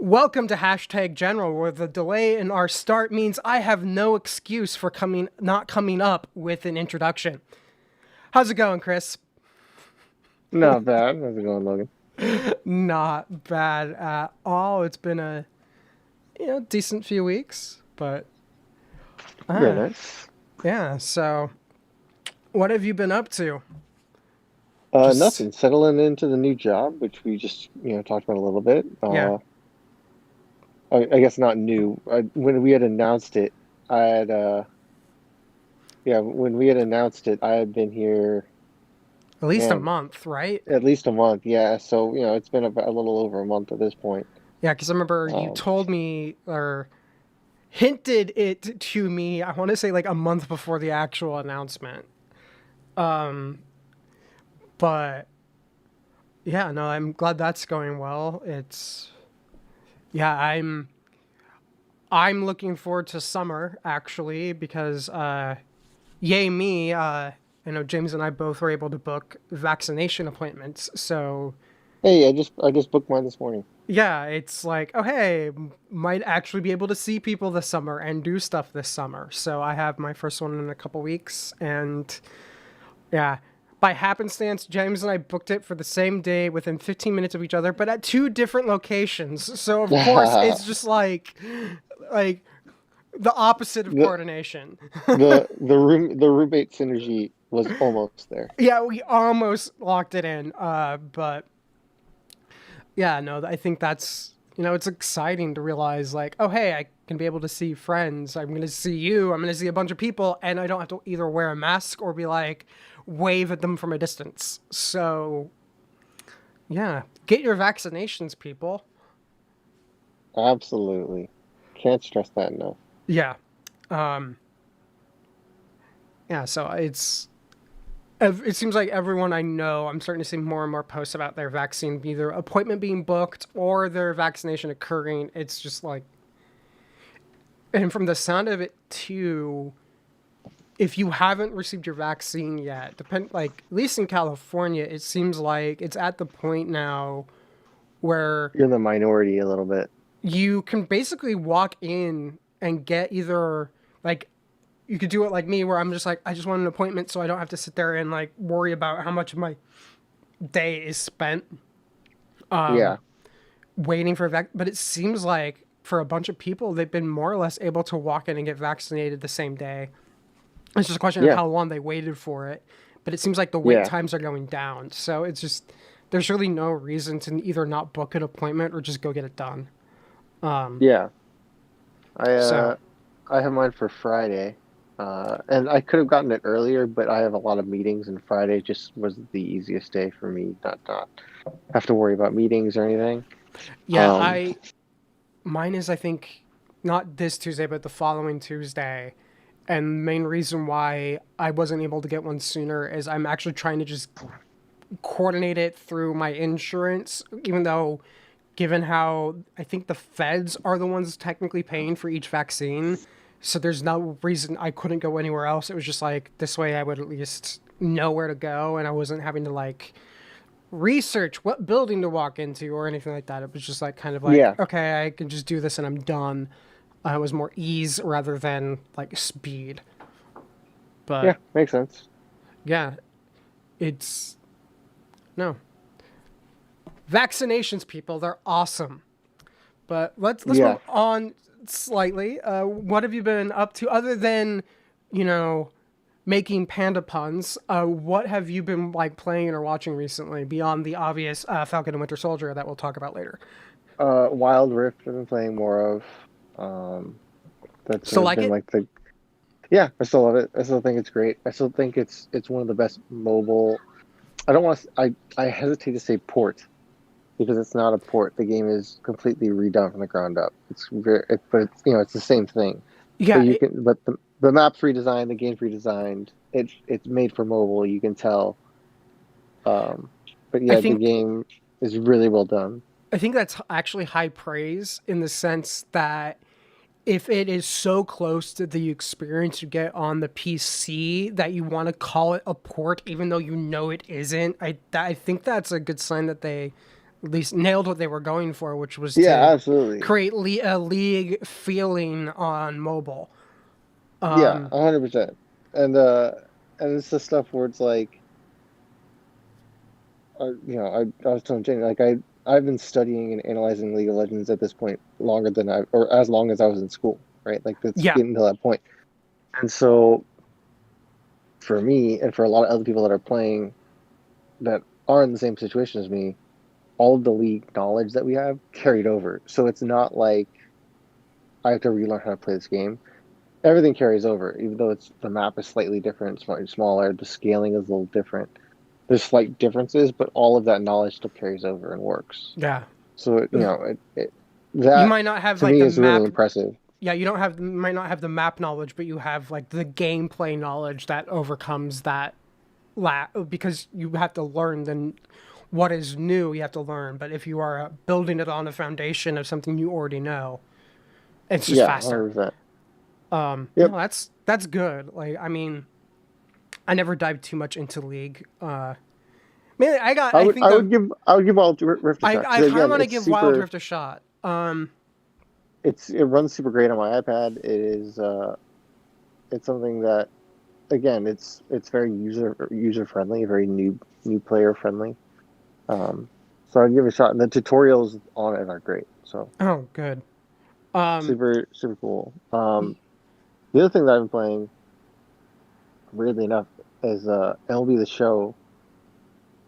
Welcome to Hashtag General, where the delay in our start means I have no excuse for not coming up with an introduction. How's it going, Chris? Not bad. How's it going, Logan? Not bad at all. It's been a decent few weeks, but Very uh, nice. yeah. So, what have you been up to? Just Nothing. Settling into the new job, which we just, talked about a little bit. yeah. I guess not new. When we had announced it, I had, when we had announced it, I had been here, At least a man, month, right? at least a month. Yeah. So, it's been about a little over a month at this point. Yeah, because I remember you Um, told me or hinted it to me. I want to say like a month before the actual announcement. Um, but yeah, no, I'm glad that's going well. I'm looking forward to summer actually because yay me, James and I both were able to book vaccination appointments. So hey, I just booked mine this morning. yeah, it's like, oh hey, might actually be able to see people this summer and do stuff this summer. So I have my first one in a couple weeks, and yeah, by happenstance, James and I booked it for the same day within 15 minutes of each other, but at two different locations. So of course, it's just like the opposite of The coordination. the roommate synergy was almost there. Yeah, we almost locked it in, but yeah, no, I think that's it's exciting to realize like, oh hey, I can be able to see friends. I'm gonna see you. I'm gonna see a bunch of people, and I don't have to either wear a mask or be like wave at them from a distance. So yeah, get your vaccinations, people. Absolutely. Can't stress that enough. Yeah, um, yeah. So it seems like everyone I know, I'm starting to see more and more posts about their vaccine, either appointment being booked or their vaccination occurring. It's just like, and from the sound of it too, if you haven't received your vaccine yet, like at least in California, it seems like it's at the point now where You're the minority a little bit. you can basically walk in and get either like you could do it like me where I'm just like I just want an appointment so I don't have to sit there and like worry about how much of my day is spent Yeah. waiting for a but it seems like for a bunch of people they've been more or less able to walk in and get vaccinated the same day. It's just a question of Yeah. how long they waited for it, but it seems like the wait Yeah. times are going down. So it's just there's really no reason to either not book an appointment or just go get it done. Yeah. I So uh I have mine for Friday. And I could have gotten it earlier, but I have a lot of meetings and Friday just was the easiest day for me not have to worry about meetings or anything. yeah, Um I mine is I think not this Tuesday but the following Tuesday. And the main reason why I wasn't able to get one sooner is I'm actually trying to just coordinate it through my insurance, even though given how I think the feds are the ones technically paying for each vaccine. So there's no reason I couldn't go anywhere else. It was just like this way I would at least know where to go and I wasn't having to like research what building to walk into or anything like that. It was just like kind of like, yeah. okay, I can just do this and I'm done. It was more ease rather than like speed. Yeah, But makes sense. yeah, it's no vaccinations, people. They're awesome. But let's move Yeah. on slightly. What have you been up to other than, you know, making panda puns? What have you been like playing or watching recently beyond the obvious Falcon and Winter Soldier that we'll talk about later? Wild Rift I've been playing more of. Um that's Still like been it? like the yeah, I still love it. I still think it's great. I still think it's one of the best mobile. I don't want to I hesitate to say port because it's not a port. The game is completely redone from the ground up. But it's it's the same thing. But Yeah, you can, but the map's redesigned, the game's redesigned. It's made for mobile. You can tell. Um, but I yeah, the think game is really well done. I think that's actually high praise in the sense that if it is so close to the experience you get on the PC that you want to call it a port, even though you know it isn't, I think that's a good sign that at least nailed what they were going for, which was Yeah, to absolutely. create a league feeling on mobile. Yeah, 100%. And it's the stuff where it's like, I was telling Jane, like I've been studying and analyzing League of Legends at this point longer than or as long as I was in school, right? Like that's Yeah, getting to that point. And so for me and for a lot of other people that are playing that are in the same situation as me, all of the league knowledge that we have carried over. So it's not like I have to relearn how to play this game. Everything carries over, even though it's the map is slightly different, slightly smaller, the scaling is a little different. There's slight differences, but all of that knowledge still carries over and works. yeah. So You that might not have to like me the is really map. impressive. Yeah, you don't have might not have the map knowledge, but you have like the gameplay knowledge that overcomes that because you have to learn then what is new you have to learn. But if you are building it on a foundation of something you already know, it's just Yeah, faster. 100%. No, Yep. that's good. Like I mean, I never dived too much into League. Man, I I would think I would give I would give Wild Rift a shot I because kind of again, want to give Wild Rift a shot. it runs super great on my iPad. It's something that again, it's very user friendly, very new player friendly. Um, so I'd give it a shot. And the tutorials on it are great. So Oh, good. Um, super cool. The other thing that I've been playing, weirdly enough, is MLB The Show,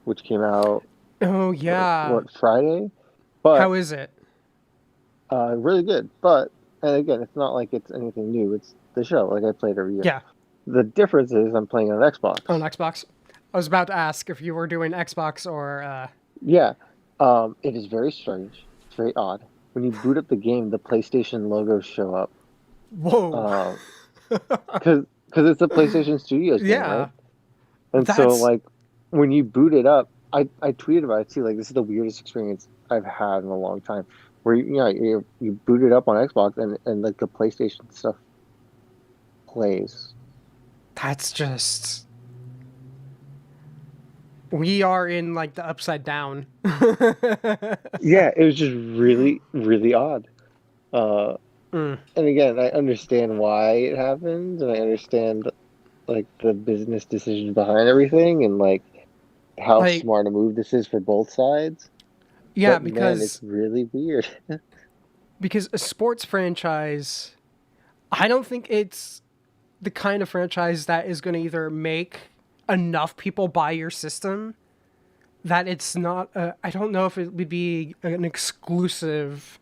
which came out oh yeah. Friday, but How is it? really good. But and again, it's not like it's anything new. It's the show, like I played every year. Yeah, The difference is I'm playing on on Xbox. Xbox. I was about to ask if you were doing Xbox or Yeah, it is very strange. It's very odd. When you boot up the game, the PlayStation logos show up. whoa. Um, because it's a PlayStation Studios game, right? Yeah, And so that's like when you boot it up, I tweeted about it too. Like this is the weirdest experience I've had in a long time. Where you boot it up on Xbox and like the PlayStation stuff plays. that's just we are in like the upside down. Yeah, it was just really odd. Uh, Mm. and again, I understand why it happens, and I understand like the business decisions behind everything, and like how Like smart a move this is for both sides. yeah, But man, it's really weird. because a sports franchise, I don't think it's the kind of franchise that is going to either make enough people buy your system that it's not I don't know if it would be an exclusive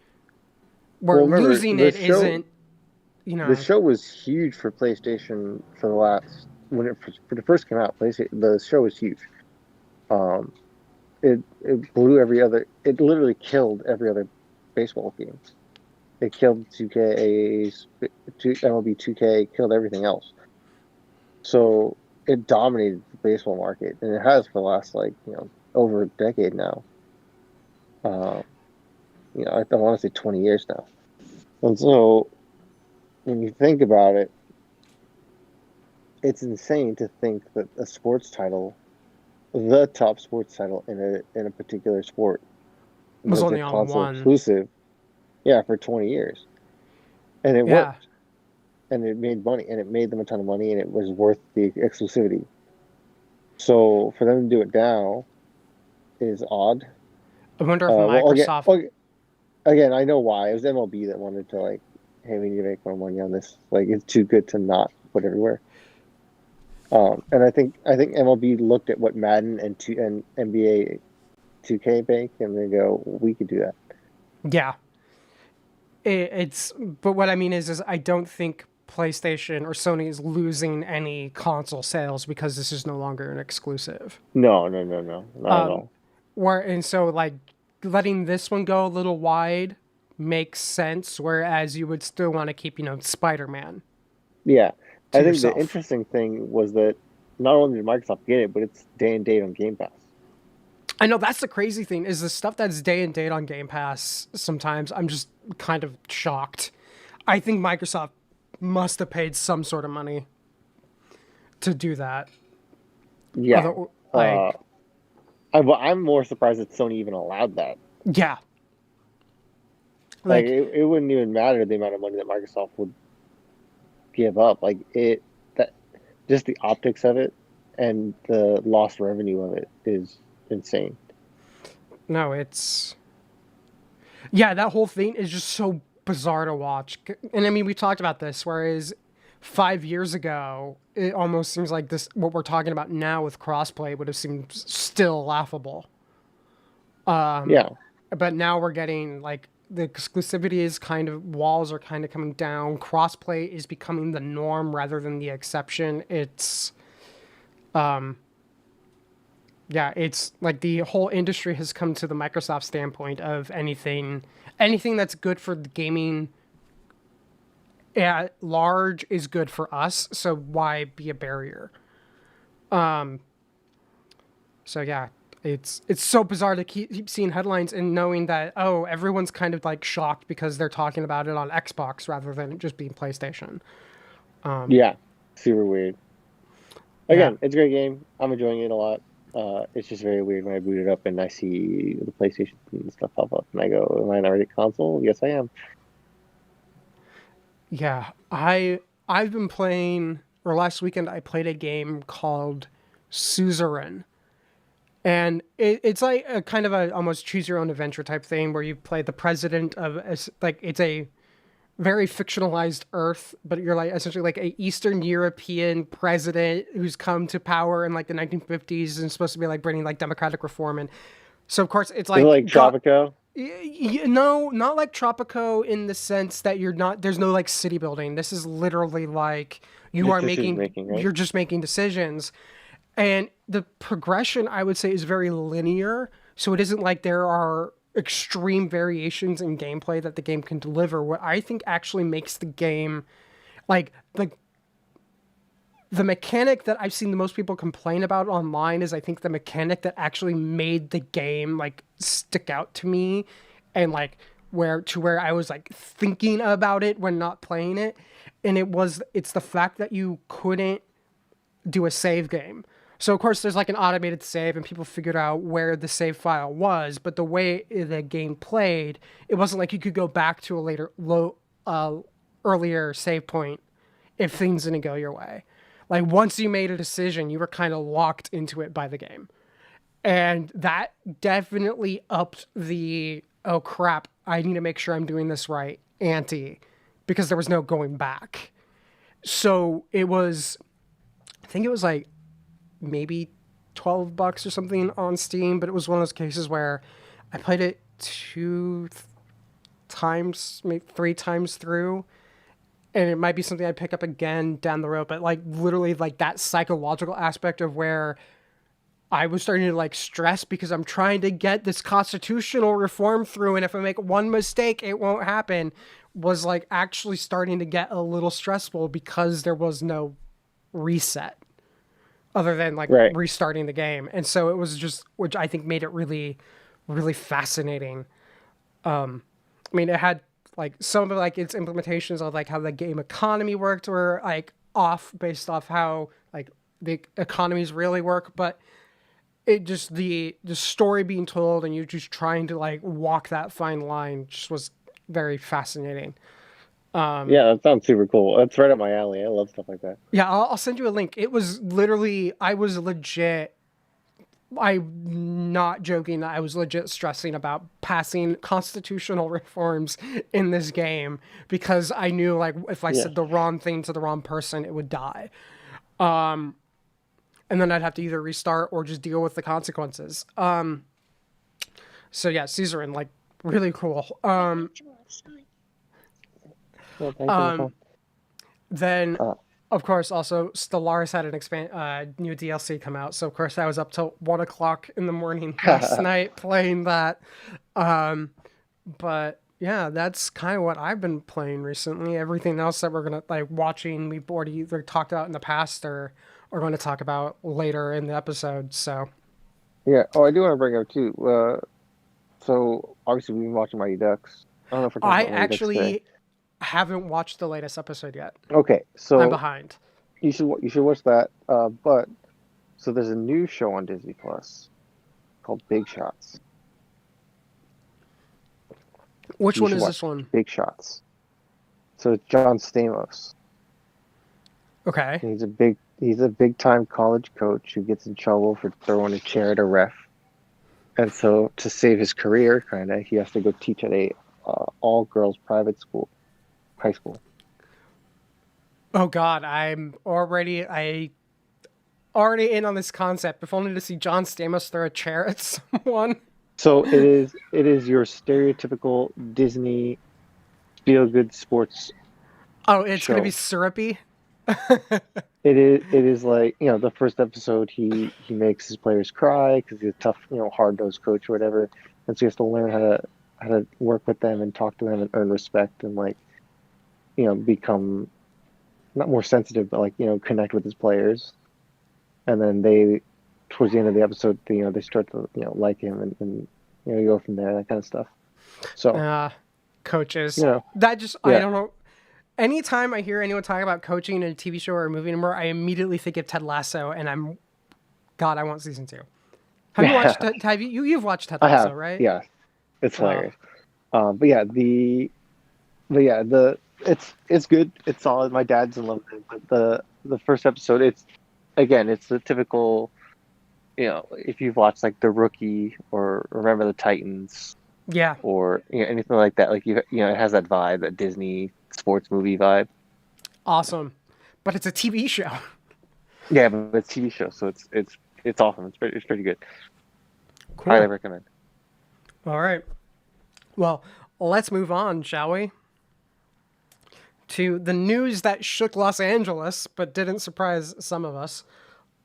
where Well, remember losing it isn't, you the know. show was huge for PlayStation for the last when it first came out. PlayStation, the show was huge. Um, it blew every other. It literally killed every other baseball game. It killed 2K, MLB 2K, killed everything else. So it dominated the baseball market, and it has for the last like over a decade now. Uh, I want to say 20 years now. And so when you think about it, it's insane to think that a sports title, the top sports title in a particular sport, Was was a only on console one. exclusive, yeah, for 20 years. And it Yeah. worked. And it made money and it made them a ton of money and it was worth the exclusivity. So for them to do it now is odd. I wonder if Well, Microsoft. again, I know why. It was MLB that wanted to like, hey, we need to make more money on this. Like, it's too good to not put everywhere. And I think MLB looked at what Madden and NBA 2K make, and they go, we could do that. Yeah. It's but what I mean is I don't think PlayStation or Sony is losing any console sales because this is no longer an exclusive. No, not at all. Where and so like letting this one go a little wide makes sense, whereas you would still want to keep, Spider-Man Yeah, to I think the yourself. interesting thing was that not only did Microsoft get it, but it's day and date on Game Pass. I know that's the crazy thing is the stuff that's day and date on Game Pass. Sometimes I'm just kind of shocked. I think Microsoft must have paid some sort of money to do that. Yeah, Other uh, like I'm more surprised that Sony even allowed that. Yeah, Like like it wouldn't even matter the amount of money that Microsoft would give up. Like it that just the optics of it and the lost revenue of it is insane. no, it's yeah, that whole thing is just so bizarre to watch. And I mean, we talked about this, whereas 5 years ago, it almost seems like this what we're talking about now with crossplay would have seemed still laughable. Yeah. But now we're getting like the exclusivity is kind of walls are kind of coming down. Crossplay is becoming the norm rather than the exception. It's yeah, it's like the whole industry has come to the Microsoft standpoint of anything that's good for the gaming at large is good for us, so why be a barrier? So yeah, it's so bizarre to keep seeing headlines and knowing that oh everyone's kind of like shocked because they're talking about it on Xbox rather than just being PlayStation. Yeah. Super weird. Yeah, Again, it's a great game. I'm enjoying it a lot. It's just very weird when I boot it up and I see the PlayStation and stuff pop up, and I go, "Am I not ready to console?" Yes, I am. yeah. I've been playing or last weekend I played a game called Suzerain. And it's like a kind of a almost choose your own adventure type thing where you play the president of like it's a very fictionalized Earth, but you're like essentially like a Eastern European president who's come to power in like the 1950s and supposed to be like bringing like democratic reform. And so of course it's Is it like like Tropico? no, not like Tropico in the sense that you're not there's no like city building. This is literally like you Just are decision making making, right? you're just making decisions and the progression, I would say, is very linear. So it isn't like there are extreme variations in gameplay that the game can deliver. What I think actually makes the game, like the mechanic that I've seen the most people complain about online is I think the mechanic that actually made the game like stick out to me and like where I was like thinking about it when not playing it. And it's the fact that you couldn't do a save game. So of course there's like an automated save and people figured out where the save file was, but the way the game played, it wasn't like you could go back to a earlier save point if things didn't go your way. Like once you made a decision, you were kind of locked into it by the game. And that definitely upped the oh crap, I need to make sure I'm doing this right ante because there was no going back. So it was I think it was like maybe $12 or something on Steam, but it was one of those cases where I played it times, maybe 3 times through, and it might be something I pick up again down the road. But like literally, like that psychological aspect of where I was starting to like stress because I'm trying to get this constitutional reform through, and if I make one mistake, it won't happen. Was like actually starting to get a little stressful because there was no reset other than like Right. restarting the game. And so it was just, which I think made it really, really fascinating. I mean, it had like some of like its implementations of like how the game economy worked were like off based off how like the economies really work, but it just the story being told and you just trying to like walk that fine line just was very fascinating. Yeah, that sounds super cool. That's right up my alley. I love stuff like that. Yeah, I'll send you a link. It was literally, I was legit, I'm not joking that I was legit stressing about passing constitutional reforms in this game because I knew like if I Yeah. said the wrong thing to the wrong person, it would die. And then I'd have to either restart or just deal with the consequences. So yeah, Caesarin, like really cool. Yeah, thanks for the call. Then, Uh, of course, also Stellaris had an new DLC come out. So of course I was up till 1 o'clock in the morning last night playing that. But yeah, that's kind of what I've been playing recently. Everything else that we're gonna like watching, we've already either talked about in the past or are going to talk about later in the episode. So yeah. Oh, I do want to bring up too. So obviously we've been watching Mighty Ducks. I don't know if we're talking I about Mighty Ducks today. actually haven't watched the latest episode yet. Okay, I'm so behind. you should watch that. But so there's a new show on Disney Plus called Big Shots. Which You one should is watch this one? Big Shots. So it's John Stamos. Okay. He's a big time college coach who gets in trouble for throwing a chair at a ref, and so to save his career, kind of, he has to go teach at a all girls private school, high school. Oh God, I already in on this concept. If only to see John Stamos throw a chair at someone. So it is your stereotypical Disney feel good sports Oh, it's gonna be show. syrupy. It is like, the first episode he makes his players cry because he's a tough, hard nosed coach or whatever, and so he has to learn how to work with them and talk to them and earn respect and like, become not more sensitive but like, connect with his players, and then they towards the end of the episode, they start to like him, and you go from there, that kind of stuff. So Coaches. you know That just I yeah don't know. Anytime I hear anyone talk about coaching in a TV show or a movie anymore, I immediately think of Ted Lasso, and God, I want season 2. Have you watched? yeah Have you've watched Ted I Lasso, have, right? yeah, it's Oh, hilarious. But yeah, it's good. It's solid. My dad's in love with it. But the first episode, it's the typical. If you've watched like The Rookie or Remember the Titans yeah, or anything like that, like it has that vibe, that Disney sports movie vibe. awesome. But it's a TV show. Yeah, but it's TV show, so it's awesome. It's pretty good. Highly Cool. recommend. All right. Well, let's move on, shall we? To the news that shook Los Angeles, but didn't surprise some of us.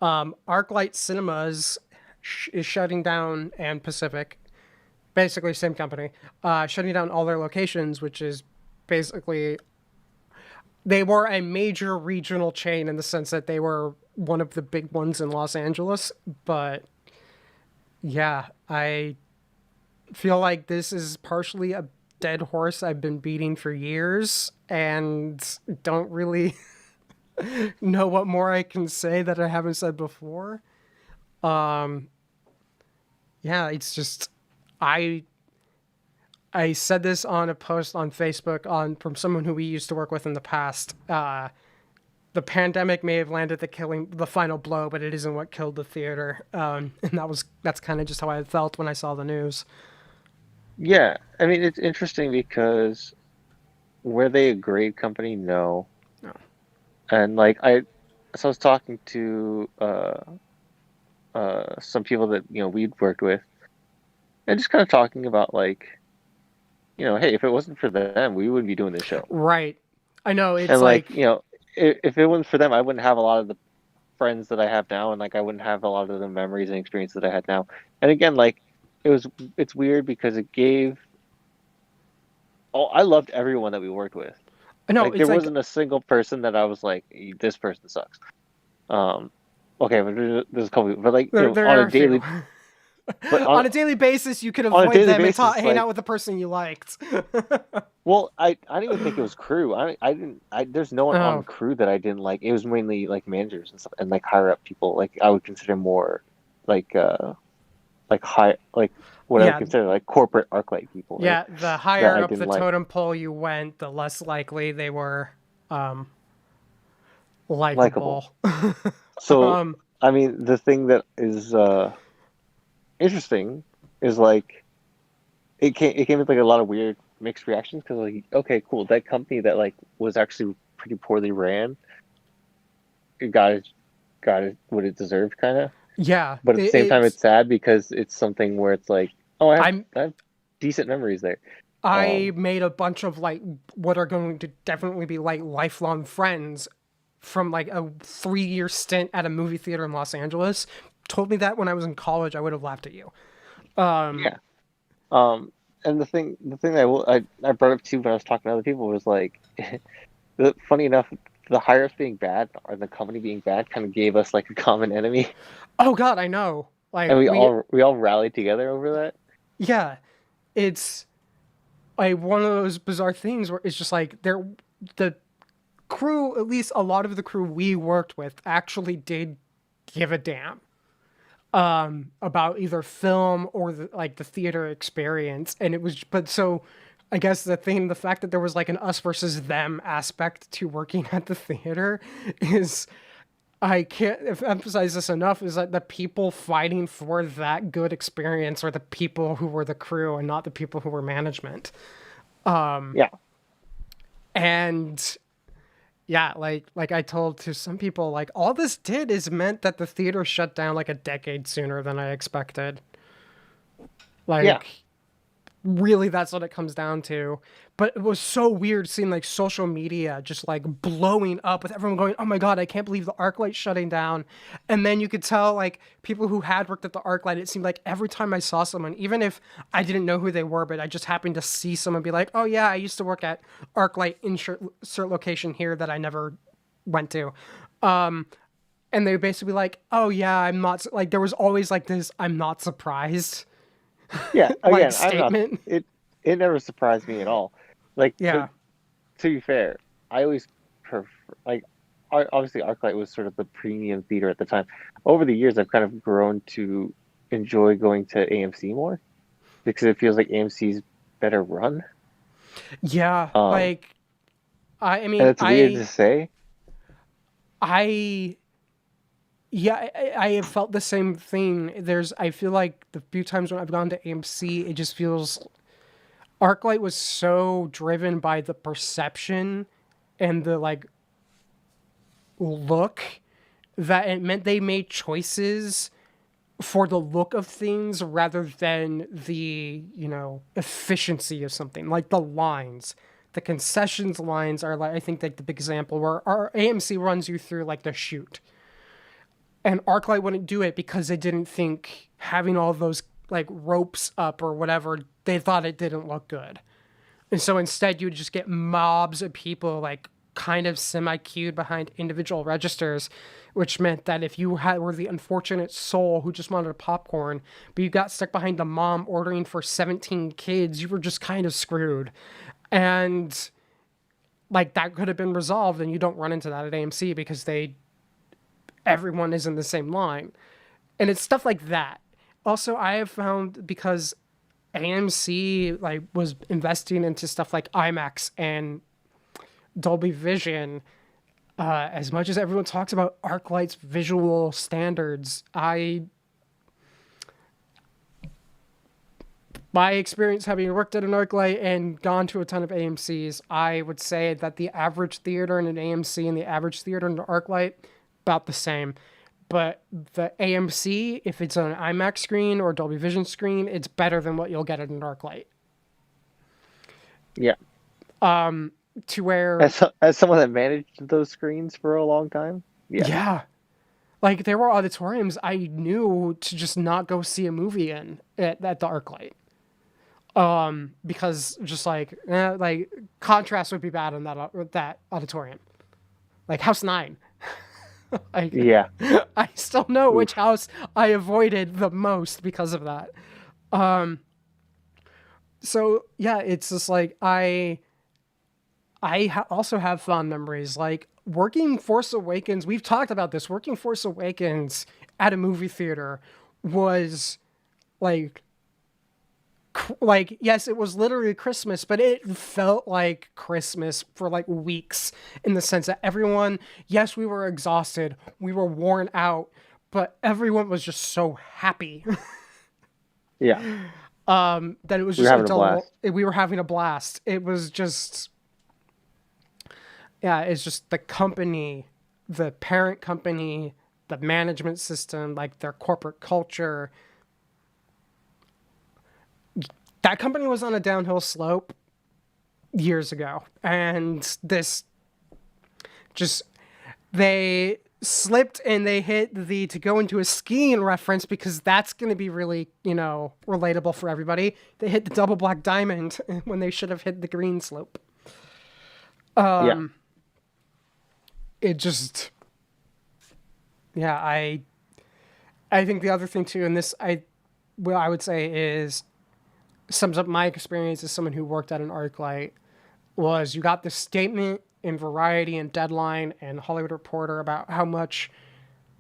ArcLight Cinemas is shutting down, and Pacific, basically same company, shutting down all their locations, which is basically they were a major regional chain in the sense that they were one of the big ones in Los Angeles. But yeah, I feel like this is partially a dead horse I've been beating for years and don't really know what more I can say that I haven't said before. Yeah, it's just I I said this on a post on Facebook on from someone who we used to work with in the past. The pandemic may have landed the final blow, but it isn't what killed the theater. And that's kind of just how I felt when I saw the news. Yeah, I mean it's interesting because were they a great company? No. No. And so I was talking to some people that we'd worked with, and just kind of talking about hey, if it wasn't for them, we wouldn't be doing this show. Right. I know it's And like if it wasn't for them, I wouldn't have a lot of the friends that I have now, and I wouldn't have a lot of the memories and experiences that I had now. And again, it's weird because it gave. Oh, I loved everyone that we worked with. I know Like there it's like wasn't a single person that I was like, this person sucks. Um, okay, but there's a couple, but there on a are a few. daily, but On a daily basis, you could on a avoid daily them and basis, hang out with the person you liked. well, I didn't even think it was crew. I didn't. There's no one on Oh, crew that I didn't like. It was mainly like managers and stuff, and like higher up people. Like I would consider more like high, like what I would yeah, consider like corporate ArcLight people, right? yeah. The That higher I up didn't the like. totem pole you went, the less likely they were um, Likable. likable. So um, I mean, the thing that is interesting is it came with like a lot of weird mixed reactions because like okay, cool, that company that like was actually pretty poorly ran, it got it what it deserved, kind of. yeah, But at the same time, it's it's sad because it's something where it's like, oh, I'm I have decent memories there. I Um, made a bunch of like what are going to definitely be like lifelong friends from like a 3 year stint at a movie theater in Los Angeles. Told me that when I was in college, I would have laughed at you. yeah. Um, and the thing that I brought up too when I was talking to other people was like, funny enough, the higher ups being bad or the company being bad kind of gave us like a common enemy, Oh God, I know. Like and we we, all we all rallied together over that. yeah, it's like one of those bizarre things where it's just like the crew, at least a lot of the crew we worked with, actually did give a damn. about either film or the theater experience. And it was, but so I guess the fact that there was like an us versus them aspect to working at the theater is, I can't emphasize this enough, is that the people fighting for that good experience are the people who were the crew and not the people who were management. Yeah. And yeah, like I told to some people, like all this did is meant that the theater shut down like a decade sooner than I expected. Yeah. Like really that's what it comes down to. But it was so weird seeing like social media just like blowing up with everyone going, oh my god, I can't believe the ArcLight's shutting down. And then you could tell like people who had worked at the ArcLight, it seemed like every time I saw someone, even if I didn't know who they were, but I just happened to see someone be like, oh yeah, I used to work at ArcLight insert location here that I never went to. And they would basically be like, oh yeah, I'm not, like there was always like this I'm not surprised Yeah. like Again, I'm not. statement. It never surprised me at all. Like Yeah. to be fair, I always prefer like obviously ArcLight was sort of the premium theater at the time. Over the years, I've kind of grown to enjoy going to AMC more because it feels like AMC's better run. Yeah, Um, like I and mean, it's weird to say. I, yeah, I have felt the same thing. I feel like the few times when I've gone to AMC, it just feels ArcLight was so driven by the perception and the like look that it meant they made choices for the look of things rather than the, efficiency of something. Like the lines. The concessions lines are like I think like the big example where our AMC runs you through like the shoot. And ArcLight wouldn't do it because they didn't think having all those like ropes up or whatever, they thought it didn't look good. And so instead you would just get mobs of people like kind of semi-queued behind individual registers, which meant that if you were the unfortunate soul who just wanted a popcorn, but you got stuck behind the mom ordering for 17 kids, you were just kind of screwed. And like that could have been resolved and you don't run into that at AMC because everyone is in the same line. And it's stuff like that. Also, I have found because AMC like was investing into stuff like IMAX and Dolby Vision, as much as everyone talks about ArcLight's visual standards, my experience having worked at an ArcLight and gone to a ton of AMCs, I would say that the average theater in an AMC and the average theater in an ArcLight about the same. But the AMC, if it's an IMAX screen or Dolby Vision screen, it's better than what you'll get at an ArcLight. Yeah. To where As someone that managed those screens for a long time, yeah. yeah, like there were auditoriums I knew to just not go see a movie in at the ArcLight. Because just like contrast would be bad in that auditorium. Like House 9. Like, Yeah. I still know Oof. which house I avoided the most because of that. So yeah, it's just like also have fond memories like working Force Awakens. We've talked about this. Working Force Awakens at a movie theater was like yes, it was literally Christmas, but it felt like Christmas for like weeks in the sense that everyone, yes, we were exhausted, we were worn out, but everyone was just so happy. Yeah. That it was We were just having a blast. we were having a blast. It was just yeah, it's just the company, the parent company, the management system, like their corporate culture. That company was on a downhill slope years ago. And this just, they slipped and they hit to go into a skiing reference because that's going to be really, relatable for everybody. They hit the double black diamond when they should have hit the green slope. Yeah. It just, yeah, I think the other thing too, and this I would say is sums up my experience as someone who worked at an ArcLight, was you got this statement in Variety and Deadline and Hollywood Reporter about how much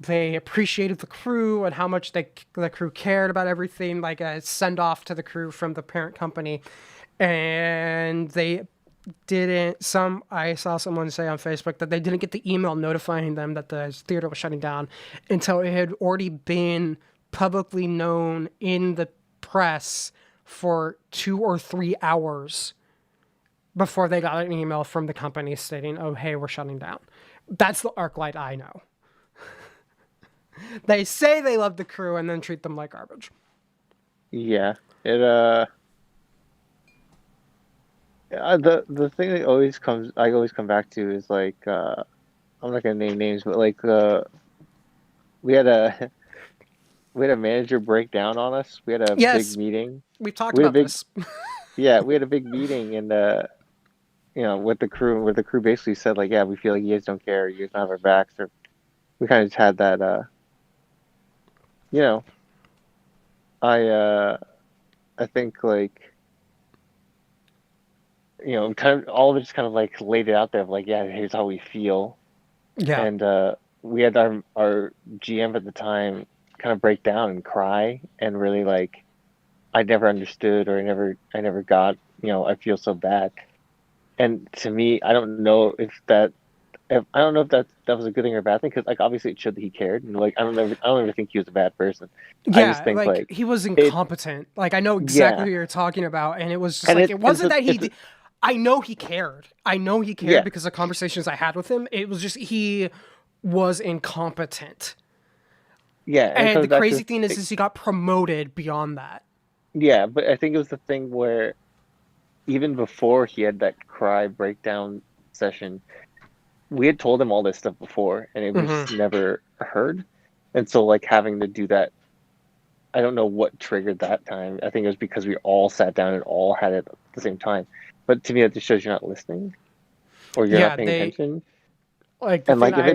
they appreciated the crew and how much the crew cared about everything, like a send off to the crew from the parent company. And they didn't, I saw someone say on Facebook that they didn't get the email notifying them that the theater was shutting down until it had already been publicly known in the press for 2 or 3 hours before they got an email from the company stating, oh, hey, we're shutting down. That's the ArcLight I know. They say they love the crew and then treat them like garbage. Yeah. The thing that I always come back to is like, I'm not gonna name names, but like we had a manager break down on us. We had a big meeting. We've talked about this. Yeah, we had a big meeting and with the crew, where the crew basically said like, yeah, we feel like you guys don't care, you guys don't have our backs, or we kind of just had that I think like, kind of all of it just kind of like laid it out there of like, yeah, here's how we feel. Yeah. And we had our GM at the time kind of break down and cry and really like, I never understood, or I never got, I feel so bad. And to me, I don't know if that was a good thing or a bad thing, because like obviously it showed that he cared, and like I don't ever think he was a bad person. Yeah, I just think like he was incompetent. Like I know exactly who you're talking about, and it was just like it wasn't that he. I know he cared. Because of conversations I had with him. It was just he was incompetent. Yeah, and the crazy thing is he got promoted beyond that. Yeah, but I think it was the thing where even before he had that cry breakdown session, we had told him all this stuff before, and it was never heard. And so like having to do that, I don't know what triggered that time. I think it was because we all sat down and all had it at the same time. But to me, that just shows you're not listening, or you're not paying attention. Like, and like if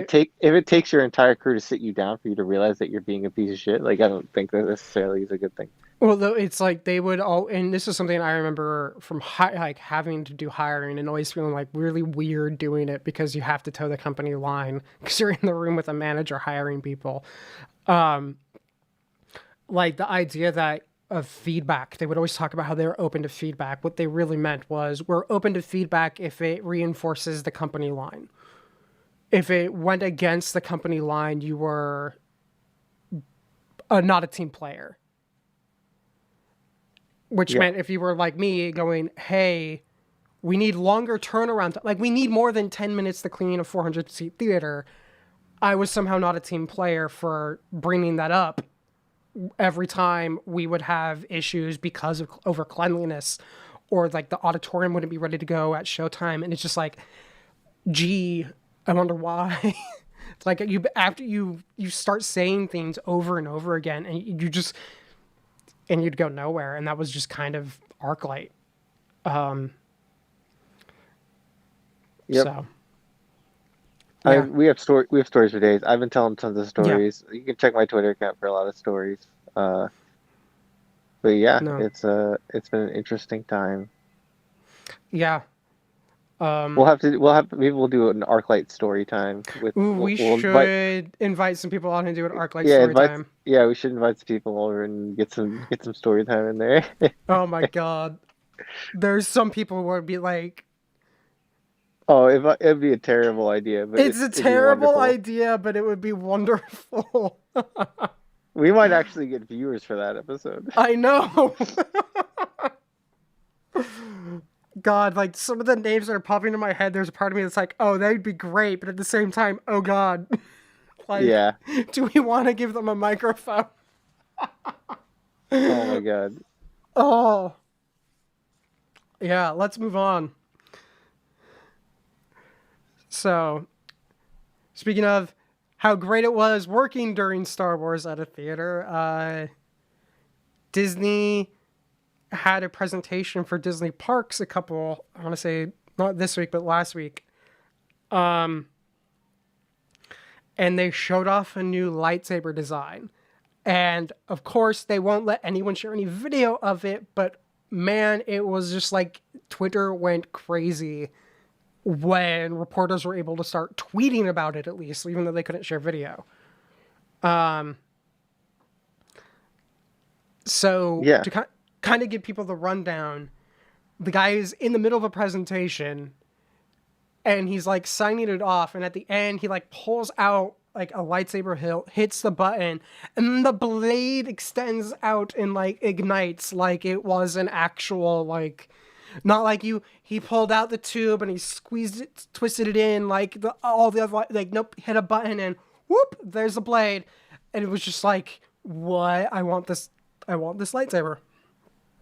it takes your entire crew to sit you down for you to realize that you're being a piece of shit, like I don't think that necessarily is a good thing. Well, though, it's like they would all, and this is something I remember from like having to do hiring and always feeling like really weird doing it because you have to toe the company line because you're in the room with a manager hiring people. Like the idea that of feedback, they would always talk about how they were open to feedback. What they really meant was we're open to feedback if it reinforces the company line. If it went against the company line, you were not a team player. Which meant if you were like me going, hey, we need longer turnaround. Like we need more than 10 minutes to clean a 400-seat theater. I was somehow not a team player for bringing that up every time we would have issues because of over cleanliness, or like the auditorium wouldn't be ready to go at showtime. And it's just like, gee, I wonder why. It's like after you start saying things over and over again, and you'd go nowhere, and that was just kind of ArcLight. Yep. So, yeah. We have stories for days. I've been telling tons of stories. Yeah. You can check my Twitter account for a lot of stories. But yeah, it's been an interesting time. Yeah. Maybe we'll do an ArcLight story time with. We should invite some people on and do an ArcLight story time. Yeah, we should invite some people over and get some story time in there. Oh my god, there's some people who would be like, "Oh, it'd be a terrible idea." But it's a terrible idea, but it would be wonderful. We might actually get viewers for that episode. I know. God, like some of the names that are popping into my head, there's a part of me that's like, oh, that'd be great, but at the same time, oh God. Like, yeah. Do we want to give them a microphone? Oh my God. Oh. Yeah, let's move on. So, speaking of how great it was working during Star Wars at a theater, Disney had a presentation for Disney Parks I want to say not this week, but last week. And they showed off a new lightsaber design. And of course, they won't let anyone share any video of it, but man, it was just like Twitter went crazy when reporters were able to start tweeting about it, at least, even though they couldn't share video. Um, so Yeah. to kind of give people the rundown, the guy is in the middle of a presentation and he's like signing it off, and at the end he like pulls out like a lightsaber hilt, hits the button, and the blade extends out and like ignites like it was an actual like, not like he pulled out the tube and he squeezed it, twisted it in like all the other, like nope, hit a button and whoop, there's the blade. And it was just like, what? I want this lightsaber.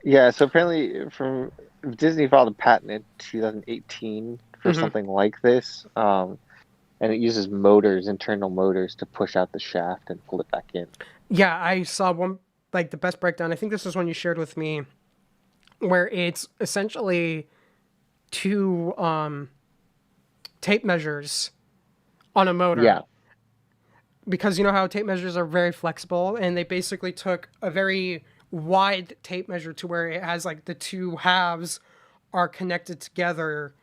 Yeah, so apparently from Disney filed a patent in 2018 for Hmm. something like this. And it uses motors, internal motors, to push out the shaft and pull it back in. Yeah, I saw one, like the best breakdown. I think this was one you shared with me, where it's essentially two tape measures on a motor, Yeah, because you know how tape measures are very flexible, and they basically took a very wide tape measure to where it has like the two halves are connected together,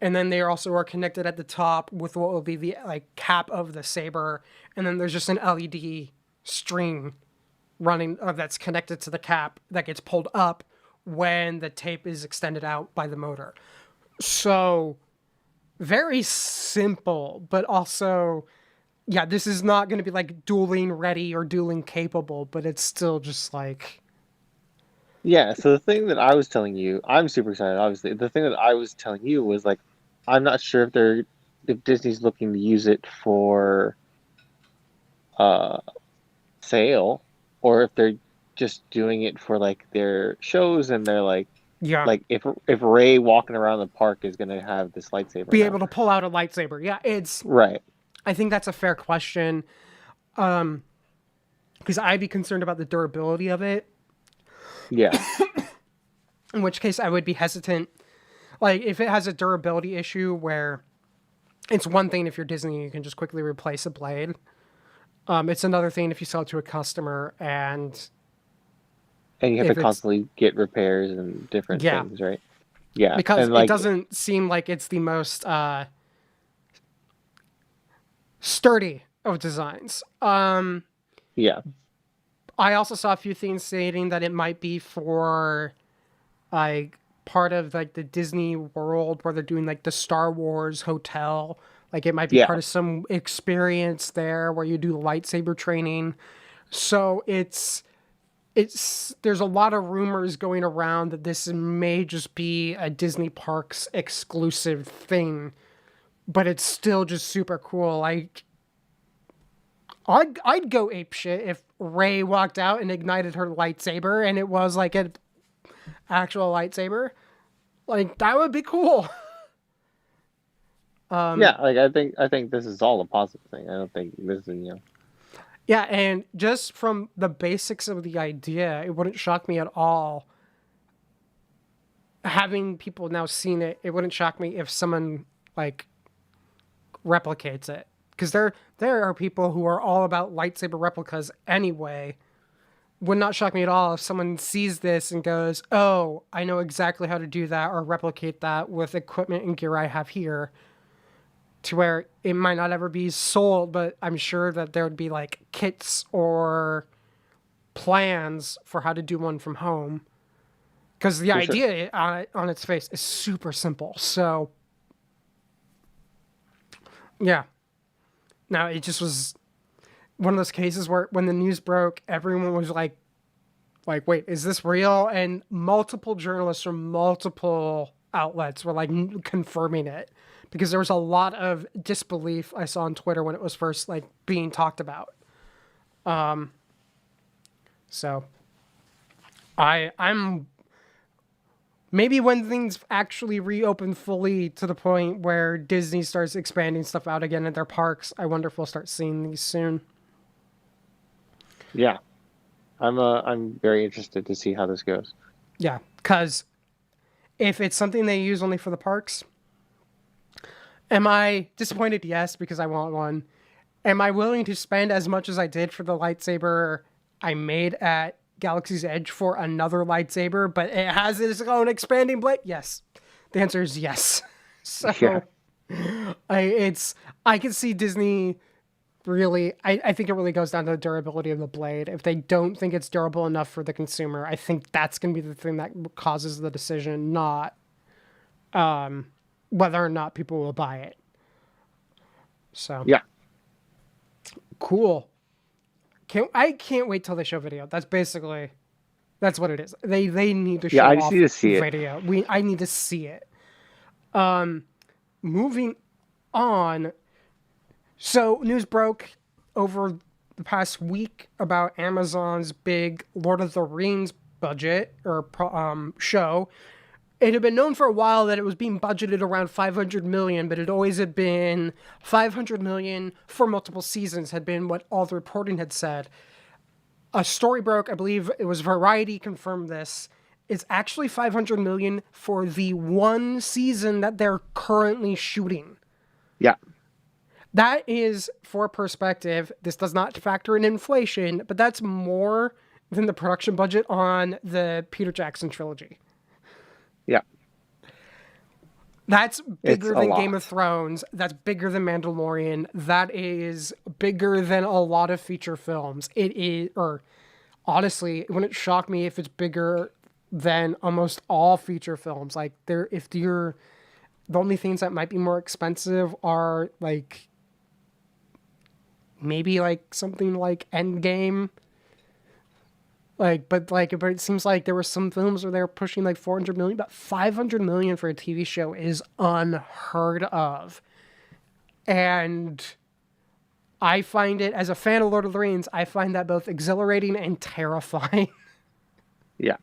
and then they also are connected at the top with what will be the like cap of the saber, and then there's just an LED string running that's connected to the cap that gets pulled up when the tape is extended out by the motor. So very simple, but also, yeah, this is not going to be like dueling ready or dueling capable, but it's still just like, yeah. So the thing that I was telling you, I'm super excited. Obviously, the thing that I was telling you was like, I'm not sure if Disney's looking to use it for uh sale, or if they're just doing it for like their shows, and they're yeah, like if Ray walking around the park is gonna have this lightsaber be now. able to pull out a lightsaber. Yeah, it's, Right. I think that's a fair question. Because I'd be concerned about the durability of it, Yeah. in which case I would be hesitant. Like, if it has a durability issue where it's one thing if you're Disney, you can just quickly replace a blade. It's another thing if you sell it to a customer and And you have to if it's, constantly get repairs and different yeah, things, right? Yeah. because And it like, doesn't seem like it's the most sturdy of designs. yeah. I also saw a few things stating that it might be for like part of like the Disney World where they're doing like the Star Wars hotel. Like it might be Yeah. part of some experience there where you do lightsaber training. So it's there's a lot of rumors going around that this may just be a Disney Parks exclusive thing, but it's still just super cool. Like I'd go ape shit if Rey walked out and ignited her lightsaber and it was like an actual lightsaber. Like that would be cool. Yeah. Like I think this is all a positive thing. I don't think this is, Yeah, and just from the basics of the idea, it wouldn't shock me at all having people now seen it. It wouldn't shock me if someone like replicates it, because there are people who are all about lightsaber replicas anyway. Would not shock me at all if someone sees this and goes, "Oh, I know exactly how to do that or replicate that with equipment and gear I have here." To where it might not ever be sold, but I'm sure that there would be like kits or plans for how to do one from home. Because the for sure. idea on its face is super simple. So, yeah. Now, it just was one of those cases where when the news broke, everyone was like, wait, is this real? And multiple journalists from multiple outlets were like confirming it, because there was a lot of disbelief I saw on Twitter when it was first like being talked about. So I'm maybe when things actually reopen fully to the point where Disney starts expanding stuff out again at their parks, I wonder if we'll start seeing these soon. Yeah. I'm very interested to see how this goes. Yeah, because if it's something they use only for the parks, am I disappointed? Yes, because I want one. Am I willing to spend as much as I did for the lightsaber I made at Galaxy's Edge for another lightsaber, but it has its own expanding blade? Yes. The answer is yes. Yeah. So I can see Disney really, I think it really goes down to the durability of the blade. If they don't think it's durable enough for the consumer, I think that's going to be the thing that causes the decision, not whether or not people will buy it. So Yeah. cool. I can't wait till they show video. That's what it is. They need to show Yeah, I just off need to see it. video. I need to see it. Moving on. So news broke over the past week about Amazon's big Lord of the Rings budget or show. It had been known for a while that it was being budgeted around 500 million, but it always had been 500 million for multiple seasons had been what all the reporting had said. A story broke, I believe it was Variety confirmed this. It's actually 500 million for the one season that they're currently shooting. Yeah. That is, for perspective, this does not factor in inflation, but that's more than the production budget on the Peter Jackson trilogy. Yeah. That's bigger than Game of Thrones. That's bigger than Mandalorian. That is bigger than a lot of feature films. It is, or honestly, it wouldn't shock me if it's bigger than almost all feature films. Like the only things that might be more expensive are like maybe like something like Endgame. But it seems like there were some films where they were pushing like 400 million, but 500 million for a TV show is unheard of. And I find it, as a fan of Lord of the Rings, I find that both exhilarating and terrifying. Yeah.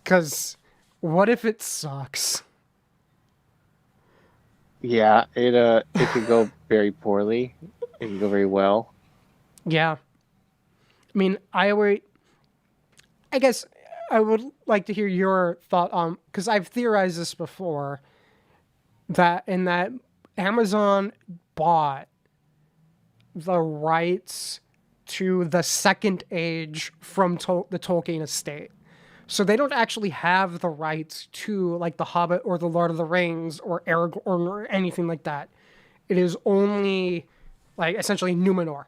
Because what if it sucks? Yeah, it could go very poorly. It can go very well. Yeah. I mean, I guess I would like to hear your thought on, because I've theorized this before, that Amazon bought the rights to the Second Age from the Tolkien estate. So they don't actually have the rights to like The Hobbit or The Lord of the Rings or Aragorn or anything like that. It is only like essentially Numenor.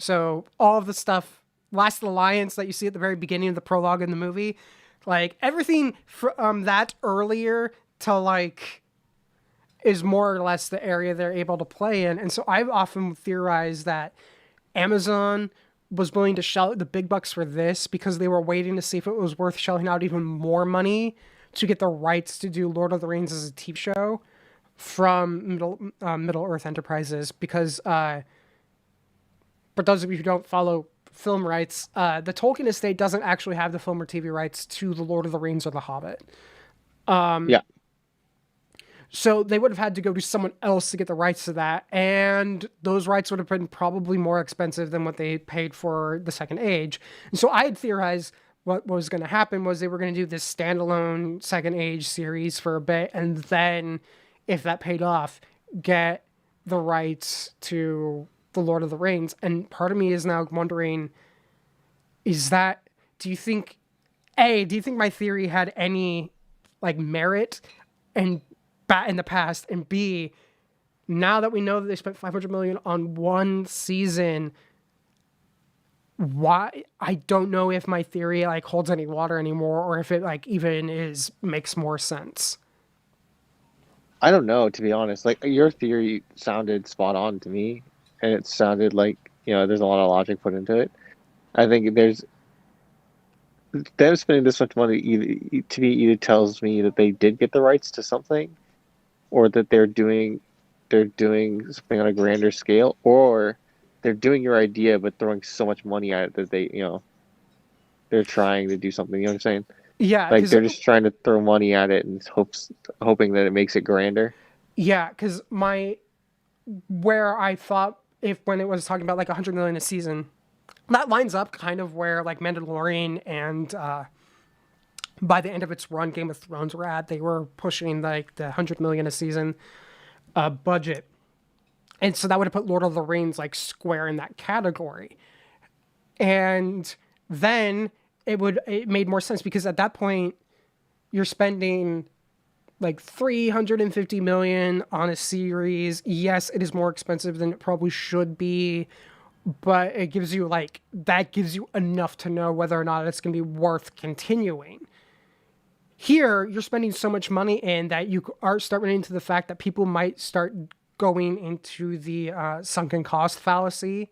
So all of the stuff, Last Alliance that you see at the very beginning of the prologue in the movie, like everything from that earlier to like is more or less the area they're able to play in. And so I've often theorized that Amazon was willing to shell out the big bucks for this because they were waiting to see if it was worth shelling out even more money to get the rights to do Lord of the Rings as a TV show from Middle Earth Enterprises. Because for those of you who don't follow film rights, the Tolkien estate doesn't actually have the film or TV rights to The Lord of the Rings or The Hobbit. Yeah. So they would have had to go to someone else to get the rights to that, and those rights would have been probably more expensive than what they paid for the Second Age. And so I had theorized what was going to happen was they were going to do this standalone Second Age series for a bit, and then, if that paid off, get the rights to The Lord of the Rings. And part of me is now wondering, do you think my theory had any like merit and in the past, and B, now that we know that they spent 500 million on one season, why? I don't know if my theory like holds any water anymore, or if it like even makes more sense. I don't know, to be honest. Like your theory sounded spot on to me, and it sounded like, there's a lot of logic put into it. I think there's them spending this much money either tells me that they did get the rights to something, or that they're doing something on a grander scale, or they're doing your idea but throwing so much money at it that they're trying to do something. You know what I'm saying? Yeah, like they're just trying to throw money at it and hoping that it makes it grander. Yeah, because where I thought when it was talking about like 100 million a season, that lines up kind of where like Mandalorian and by the end of its run, Game of Thrones were at. They were pushing like the 100 million a season budget. And so that would have put Lord of the Rings like square in that category. And then it made more sense because at that point you're spending like 350 million on a series. Yes, it is more expensive than it probably should be, but it gives you that gives you enough to know whether or not it's going to be worth continuing. Here, you're spending so much money in that you are start running into the fact that people might start going into the sunken cost fallacy,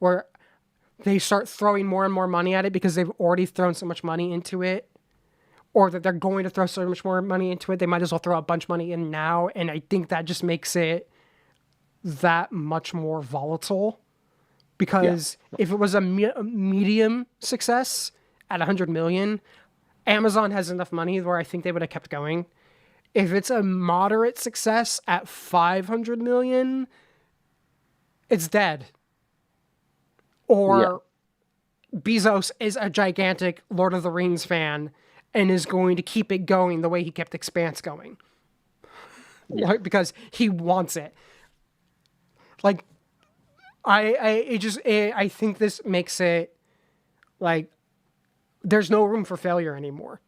where they start throwing more and more money at it because they've already thrown so much money into it, or that they're going to throw so much more money into it. They might as well throw a bunch of money in now. And I think that just makes it that much more volatile, because if it was a medium success at 100 million, Amazon has enough money where I think they would have kept going. If it's a moderate success at 500 million, it's dead. Or Bezos is a gigantic Lord of the Rings fan and is going to keep it going the way he kept Expanse going. Like, because he wants it. Like, I think this makes it like there's no room for failure anymore.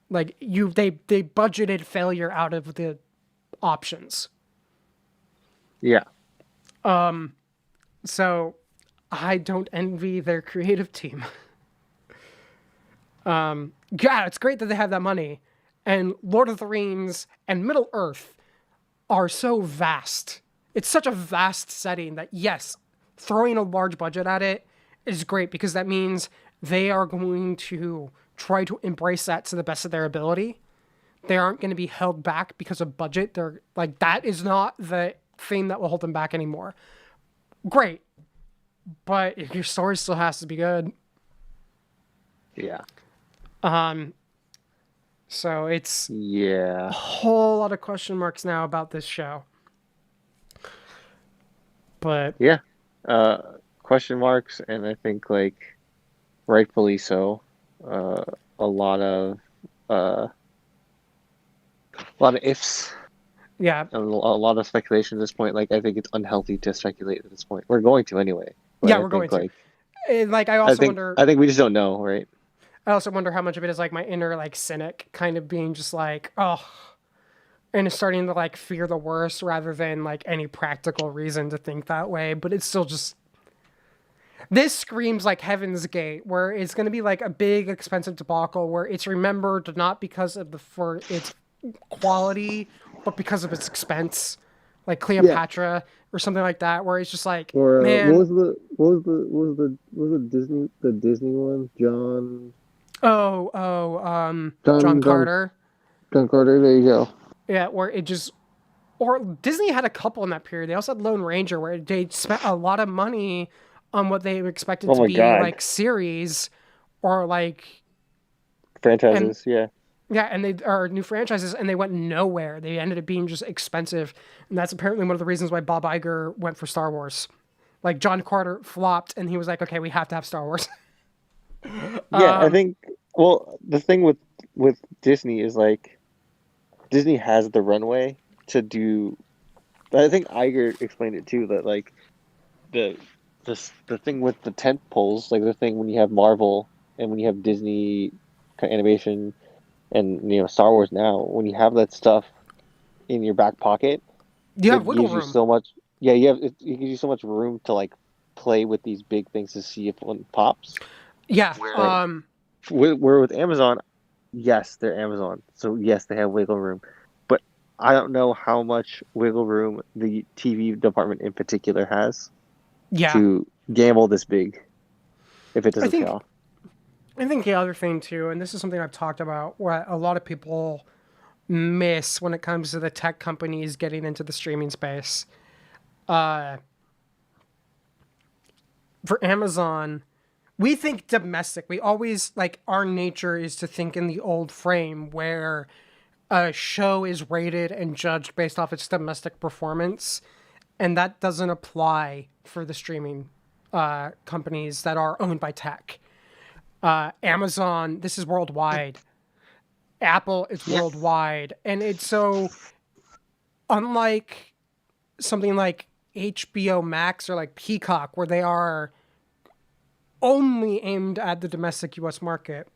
Like they budgeted failure out of the options. Yeah. So I don't envy their creative team. Yeah, it's great that they have that money. And Lord of the Rings and Middle Earth are so vast. It's such a vast setting that, yes, throwing a large budget at it is great, because that means they are going to try to embrace that to the best of their ability. They aren't going to be held back because of budget. They're like, that is not the thing that will hold them back anymore. Great. But your story still has to be good. Yeah. So it's a whole lot of question marks now about this show. But yeah, question marks, and I think like rightfully so. A lot of ifs. Yeah, And a lot of speculation at this point. Like, I think it's unhealthy to speculate at this point. We're going to anyway. Yeah, we're going to. Like, I also wonder. I think we just don't know, right? I also wonder how much of it is like my inner like cynic kind of being just like, oh, and it's starting to like fear the worst rather than like any practical reason to think that way. But it's still just, this screams like Heaven's Gate, where it's going to be like a big expensive debacle where it's remembered not because of for its quality, but because of its expense, like Cleopatra or something like that, where it's just like, or man, what was the Disney one, John John Carter. John Carter, there you go. Yeah, where it just, or Disney had a couple in that period. They also had Lone Ranger, where they spent a lot of money on what they expected to be like series or like franchises. And they are new franchises, and they went nowhere. They ended up being just expensive, and that's apparently one of the reasons why Bob Iger went for Star Wars. Like, John Carter flopped, and he was like, "Okay, we have to have Star Wars." I think. Well, the thing with Disney is like, Disney has the runway to do. I think Iger explained it too, that like the thing with the tent poles, like the thing when you have Marvel and when you have Disney animation and Star Wars now, when you have that stuff in your back pocket, you have wiggle room. You so much. Yeah, it gives you so much room to like play with these big things to see if one pops. Yeah. Where with Amazon, yes, they're Amazon, so yes, they have wiggle room, but I don't know how much wiggle room the TV department in particular has to gamble this big if it doesn't fail. I think the other thing too, and this is something I've talked about, what a lot of people miss when it comes to the tech companies getting into the streaming space. For Amazon, we think domestic. We always, like, our nature is to think in the old frame where a show is rated and judged based off its domestic performance. And that doesn't apply for the streaming companies that are owned by tech. Amazon, this is worldwide. Apple is worldwide. And it's so, unlike something like HBO Max or like Peacock, where they are only aimed at the domestic US market,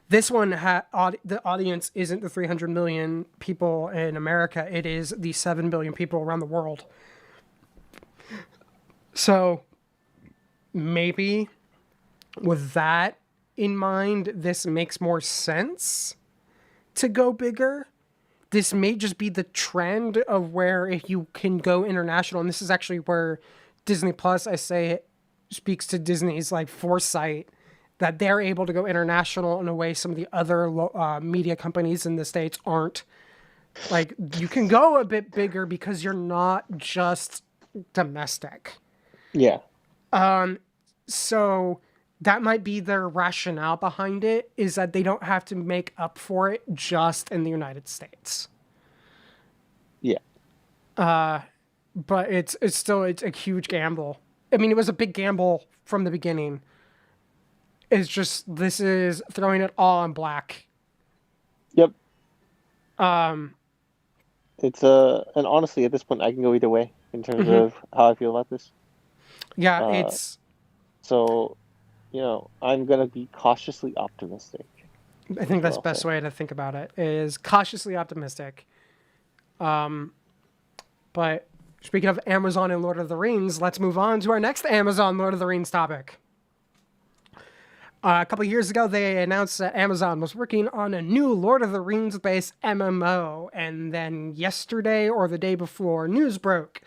This one, the audience isn't the 300 million people in America. It is the 7 billion people around the world. So maybe with that in mind, this makes more sense to go bigger. This may just be the trend of where if you can go international, and this is actually where Disney Plus, I say, speaks to Disney's like foresight that they're able to go international in a way some of the other media companies in the States aren't. Like, you can go a bit bigger because you're not just domestic. Yeah. So that might be their rationale behind it, is that they don't have to make up for it just in the United States. Yeah. But it's still a huge gamble. I mean, it was a big gamble from the beginning. It's just, this is throwing it all on black. Yep. It's and honestly, at this point, I can go either way in terms of how I feel about this. Yeah, it's. So, I'm gonna be cautiously optimistic. I think that's the best way to think about it, is cautiously optimistic. But speaking of Amazon and Lord of the Rings, let's move on to our next Amazon Lord of the Rings topic. A couple of years ago, they announced that Amazon was working on a new Lord of the Rings-based MMO, and then yesterday or the day before, news broke.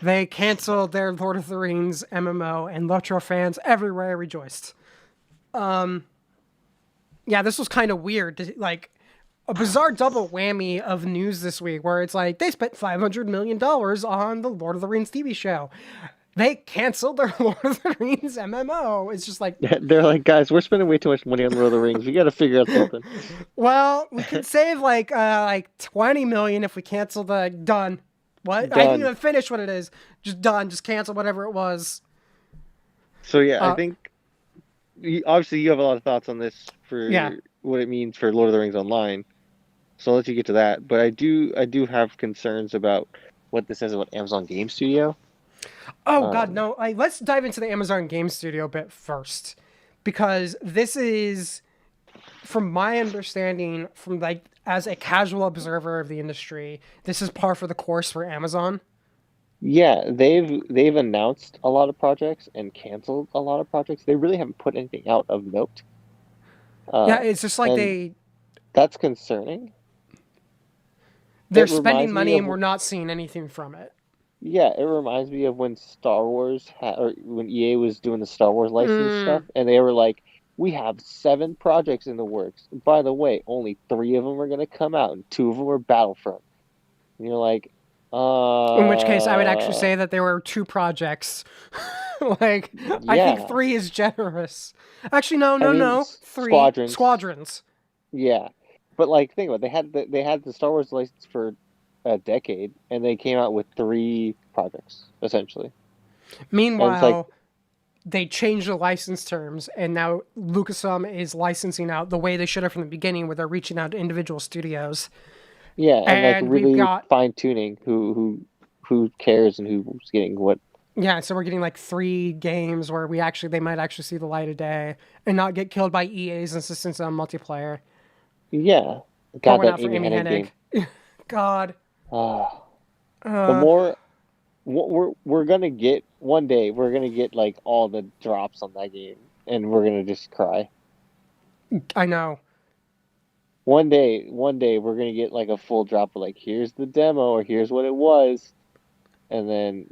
They canceled their Lord of the Rings MMO, and LOTR fans everywhere rejoiced. Yeah, this was kind of weird. Like, a bizarre double whammy of news this week, where it's like, they spent $500 million on the Lord of the Rings TV show. They canceled their Lord of the Rings MMO. It's just like... They're like, guys, we're spending way too much money on Lord of the Rings. We got to figure out something. Well, we can save like 20 million if we cancel the... Done. What? Done. I didn't even finish what it is. Just done. Just cancel whatever it was. So yeah, I think obviously you have a lot of thoughts on this for what it means for Lord of the Rings Online. So I'll let you get to that. But I do have concerns about what this says about Amazon Game Studio. Oh God, no! Let's dive into the Amazon Game Studio bit first, because this is, from my understanding, from like as a casual observer of the industry, this is par for the course for Amazon. Yeah, they've announced a lot of projects and canceled a lot of projects. They really haven't put anything out of note. Yeah, it's just like that's concerning. They're spending money and we're not seeing anything from it. Yeah, it reminds me of when Star Wars or when EA was doing the Star Wars license stuff, and they were like, "We have 7 projects in the works. By the way, only 3 of them are going to come out, and 2 of them are Battlefront." And you're like, In which case, I would actually say that there were 2 projects. Like, yeah. I think 3 is generous. Actually, no. 3 Squadrons. Yeah, but like, think about it. They had the Star Wars license for a decade, and they came out with 3 projects essentially. Meanwhile, they changed the license terms, and now Lucasfilm is licensing out the way they should have from the beginning, where they're reaching out to individual studios. Yeah, and like really fine tuning who cares and who's getting what. Yeah, so we're getting like 3 games where they might actually see the light of day and not get killed by EA's insistence on multiplayer. Yeah, God, that Amy Hennig game. God. The more we're gonna get one day, we're gonna get like all the drops on that game, and we're gonna just cry. I know. One day, we're gonna get like a full drop of like, here's the demo or here's what it was, and then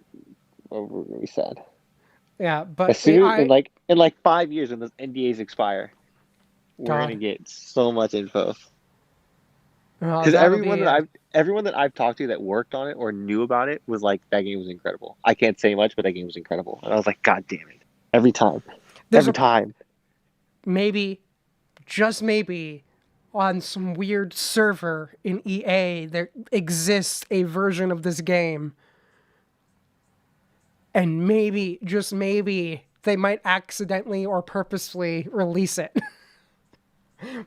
we're gonna be sad. Yeah, but in like 5 years when those NDAs expire, we're gonna get so much info. Because everyone that I've talked to that worked on it or knew about it was like, that game was incredible. I can't say much, but that game was incredible. And I was like, God damn it. Every time. Maybe, just maybe, on some weird server in EA, there exists a version of this game. And maybe, just maybe, they might accidentally or purposefully release it.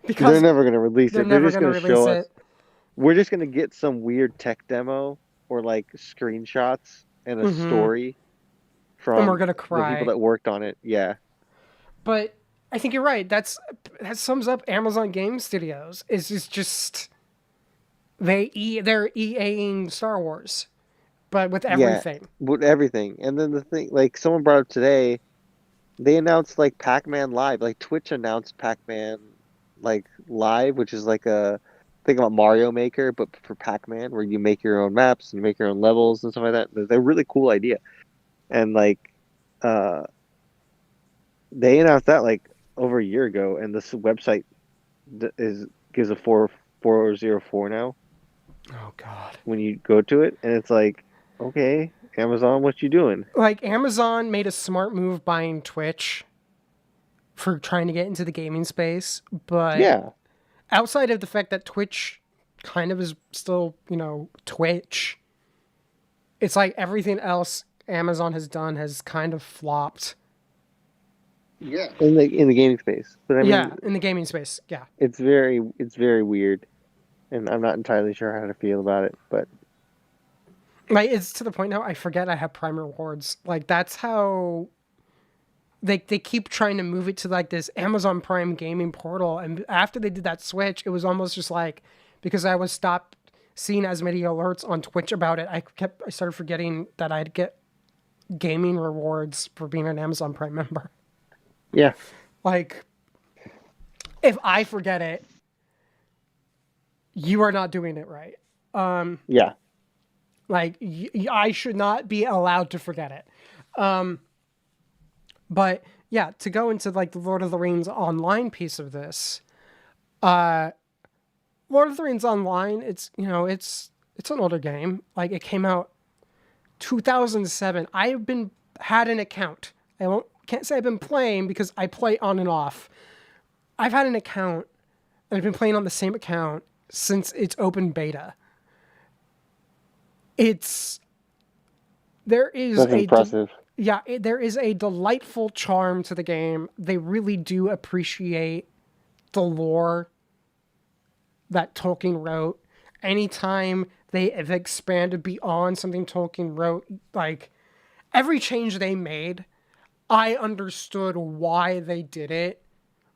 Because they're never going to release it. They're just going to show us. We're just going to get some weird tech demo or like screenshots and a story from and we're gonna cry. The people that worked on it. Yeah. But I think you're right. That sums up Amazon Game Studios. Is just they're EAing Star Wars, but with Yeah, everything. with everything. And then the thing, like someone brought up today, they announced like Pac-Man Live. Like Twitch announced Pac-Man like Live, which is like a think about Mario Maker, but for Pac-Man, where you make your own maps and you make your own levels and stuff like that. They're a really cool idea. And like uh they announced that like over a year ago, and this website is gives a 404 now Oh God. when you go to it, and it's like, okay, Amazon, what you doing? Like Amazon made a smart move buying Twitch for trying to get into the gaming space, but Yeah, outside of the fact that Twitch kind of is still, Twitch, it's like everything else Amazon has done has kind of flopped. yeah, in the gaming space. But I Yeah, mean, in the gaming space. Yeah. it's very weird, and I'm not entirely sure how to feel about it. But Like it's to the point now I forget I have Prime rewards. Like that's how they keep trying to move it to like this Amazon Prime gaming portal, and after they did that switch, it was almost just like because I was stopped seeing as many alerts on Twitch about it, I started forgetting that I'd get gaming rewards for being an Amazon Prime member. yeah, Like if I forget it, you are not doing it right. yeah, Like I should not be allowed to forget it. But yeah, to go into like the Lord of the Rings online piece of this, Lord of the Rings Online, it's an older game. Like it came out 2007. Had an account. Can't say I've been playing because I play on and off. I've had an account and I've been playing on the same account since its open beta. There is that's impressive. there is a delightful charm to the game. They really do appreciate the lore that Tolkien wrote. Anytime they have expanded beyond something Tolkien wrote, like every change they made, I understood why they did it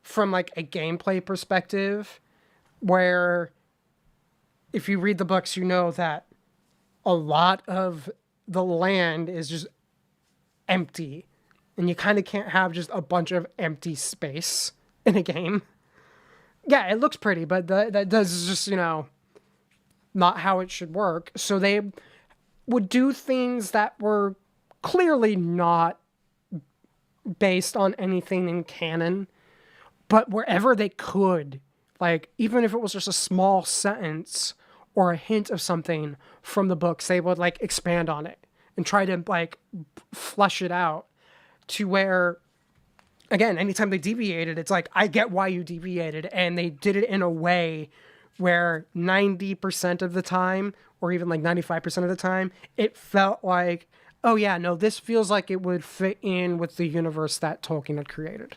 from like a gameplay perspective, where if you read the books, you know that a lot of the land is just empty, and you kind of can't have just a bunch of empty space in a game. Yeah, it looks pretty, but that does just, not how it should work. So they would do things that were clearly not based on anything in canon, but wherever they could, like even if it was just a small sentence or a hint of something from the books, they would like expand on it and try to like flush it out to where, again, anytime they deviated, it's like, I get why you deviated. And they did it in a way where 90% of the time, or even like 95% of the time, it felt like, oh yeah, no, this feels like it would fit in with the universe that Tolkien had created.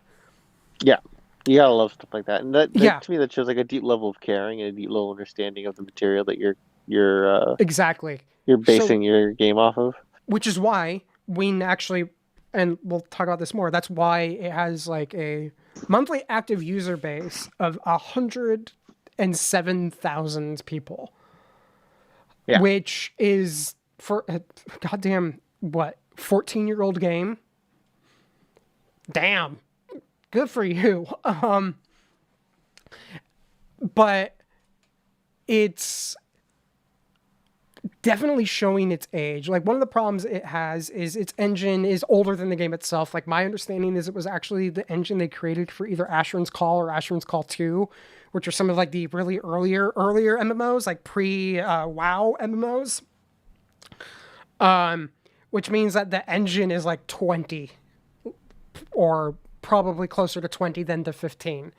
Yeah, you gotta love stuff like that, and Yeah, to me that shows like a deep level of caring and a deep level understanding of the material that you're exactly. you're So, basing your game off of. which is why we actually, and we'll talk about this more, that's why it has like a monthly active user base of 107,000 people, Yeah, which is for a goddamn, what, 14-year-old game? Damn. Good for you. But it's definitely showing its age. Like one of the problems it has is its engine is older than the game itself. Like my understanding is it was actually the engine they created for either Asheron's Call or Asheron's Call 2, which are some of like the really earlier MMOs, like pre WoW MMOs. Which means that the engine is like 20 or probably closer to 20 than to 15.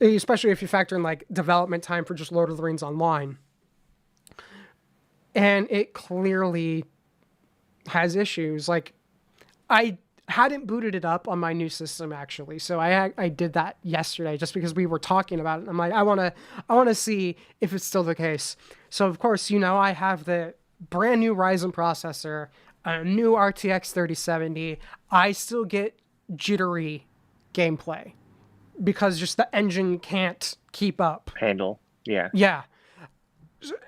Especially if you factor in like development time for just Lord of the Rings Online. And it clearly has issues. Like I hadn't booted it up on my new system actually, so I did that yesterday just because we were talking about it. I'm like, I want to see if it's still the case. So of course, I have the brand new Ryzen processor, a new RTX 3070. I still get jittery gameplay because just the engine can't keep up. Handle. Yeah. Yeah.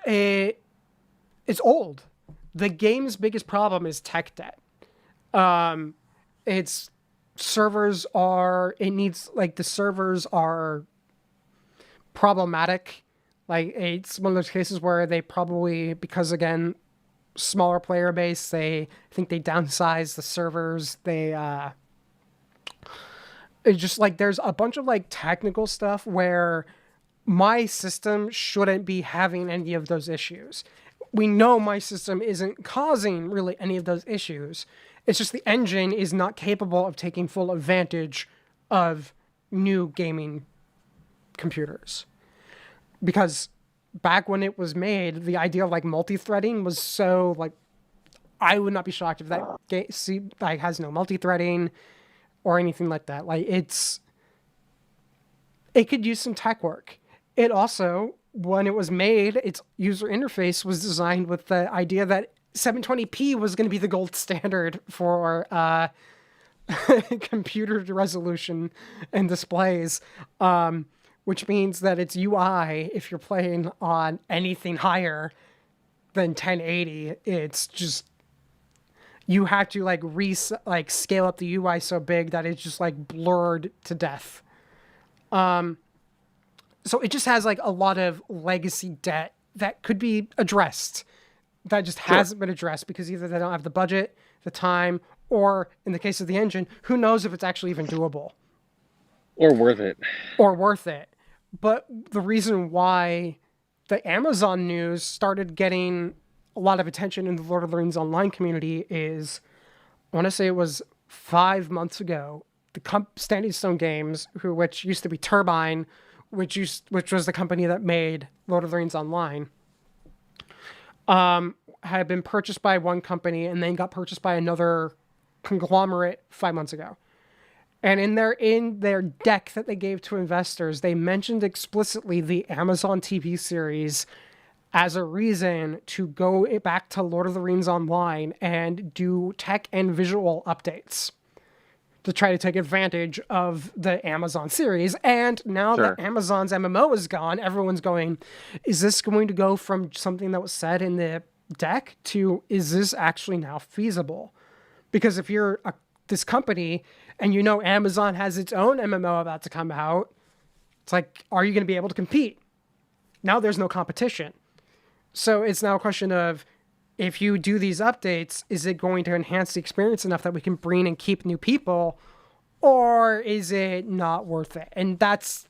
It's old. The game's biggest problem is tech debt. Its servers are, it needs, like, the servers are problematic. Like, it's one of those cases where they probably, because again, smaller player base, I think they downsize the servers. It's just like, there's a bunch of like technical stuff where my system shouldn't be having any of those issues. We know my system isn't causing really any of those issues. It's just the engine is not capable of taking full advantage of new gaming computers. Because back when it was made, the idea of like multi-threading was so like, I would not be shocked if that game like has no multi-threading or anything like that. Like it could use some tech work. It also, when it was made, its user interface was designed with the idea that 720p was going to be the gold standard for computer resolution and displays, which means that its UI, if you're playing on anything higher than 1080, it's just, you have to like scale up the UI so big that it's just like blurred to death. So it just has like a lot of legacy debt that could be addressed that just hasn't been addressed because either they don't have the budget, the time, or in the case of the engine, who knows if it's actually even doable. Or worth it. But the reason why the Amazon news started getting a lot of attention in the Lord of the Rings Online community is, I want to say it was 5 months ago, the Standing Stone Games, which used to be Turbine, which was the company that made Lord of the Rings Online, had been purchased by one company and then got purchased by another conglomerate 5 months ago. And in their deck that they gave to investors, they mentioned explicitly the Amazon TV series as a reason to go back to Lord of the Rings Online and do tech and visual updates to try to take advantage of the Amazon series. And now that Amazon's MMO is gone, everyone's going, is this going to go from something that was said in the deck to, is this actually now feasible? Because if you're this company and you know Amazon has its own MMO about to come out, it's like, are you going to be able to compete? Now there's no competition. So it's now a question of, if you do these updates, is it going to enhance the experience enough that we can bring and keep new people, or is it not worth it? And that's,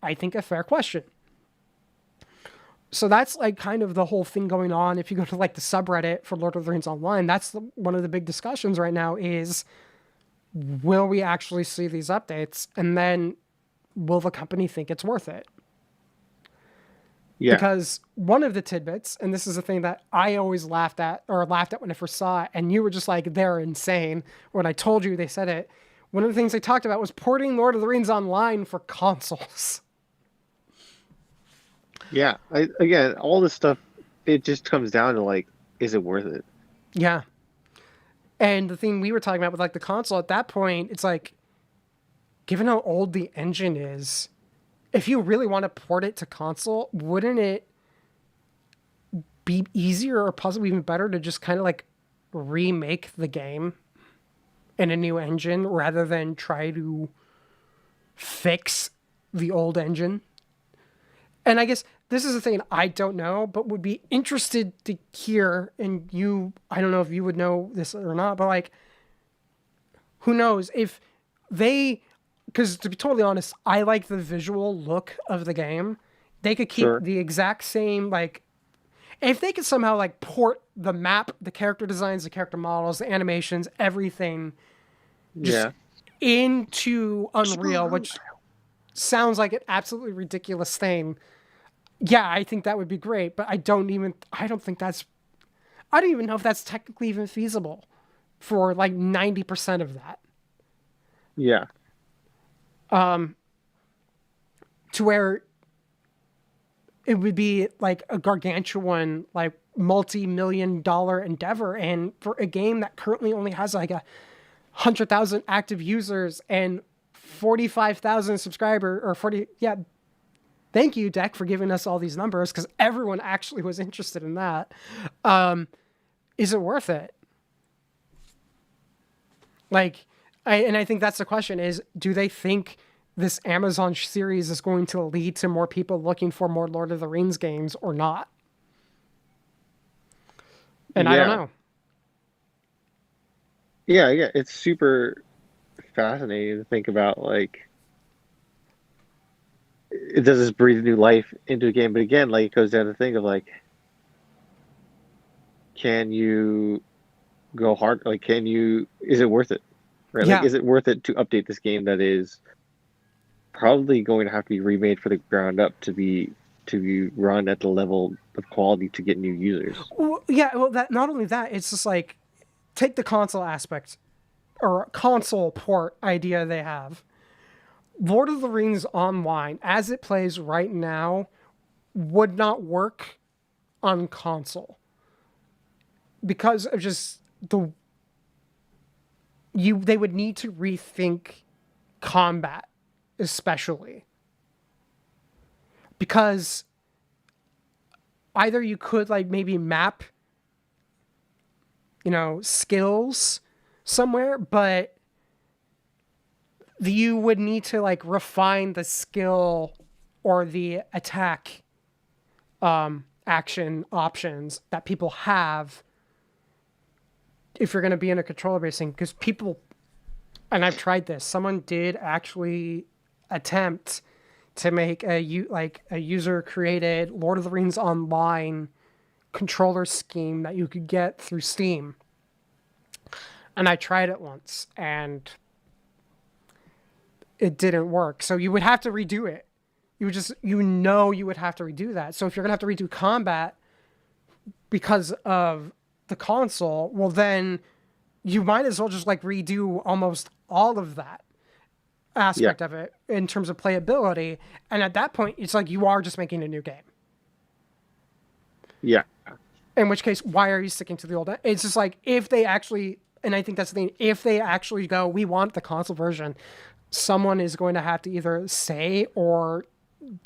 I think, a fair question. So that's like kind of the whole thing going on. If you go to like the subreddit for Lord of the Rings Online, that's one of the big discussions right now is, will we actually see these updates? And then will the company think it's worth it? Yeah. Because one of the tidbits, and this is the thing that I always laughed at when I first saw it, and you were just like, they're insane. When I told you they said it, one of the things they talked about was porting Lord of the Rings Online for consoles. Yeah. Again, all this stuff, it just comes down to like, is it worth it? Yeah. And the thing we were talking about with like the console at that point, it's like, given how old the engine is, if you really want to port it to console, wouldn't it be easier or possibly even better to just kind of like remake the game in a new engine rather than try to fix the old engine? And I guess this is the thing I don't know, but would be interested to hear, and I don't know if you would know this or not, but like, who knows if they... Because to be totally honest, I like the visual look of the game. They could keep the exact same, like, if they could somehow like port the map, the character designs, the character models, the animations, everything just into Unreal, which sounds like an absolutely ridiculous thing. Yeah, I think that would be great, but I don't even know if that's technically even feasible for like 90% of that. Yeah. To where it would be like a gargantuan, like multi-million-dollar endeavor, and for a game that currently only has like 100,000 active users and 45,000 subscriber or 40. Yeah. Thank you, Deck, for giving us all these numbers because everyone actually was interested in that. Is it worth it? Like, I think that's the question is, do they think this Amazon series is going to lead to more people looking for more Lord of the Rings games or not? And I don't know. Yeah, it's super fascinating to think about, like, it does this breathe new life into a game, but again, like, it goes down to the thing of, like, can you go hard? Like, is it worth it? Right? Yeah. Like, is it worth it to update this game that is probably going to have to be remade for the ground up to be run at the level of quality to get new users? Well, yeah. Well, that not only that, it's just like take the console aspect or console port idea they have. Lord of the Rings Online, as it plays right now, would not work on console because of just they would need to rethink combat, especially because either you could like maybe map, skills somewhere, but you would need to like refine the skill or the attack action options that people have if you're going to be in a controller based thing. Because people, and I've tried this, someone did actually attempt to make a user created Lord of the Rings Online controller scheme that you could get through Steam. And I tried it once and it didn't work. So you would have to redo it. You would have to redo that. So if you're going to have to redo combat because of the console, well then you might as well just like redo almost all of that aspect of it in terms of playability. And at that point, it's like you are just making a new game. Yeah. In which case, why are you sticking to the old? It's just like if they actually, and I think that's the thing, if they actually go, we want the console version, someone is going to have to either say or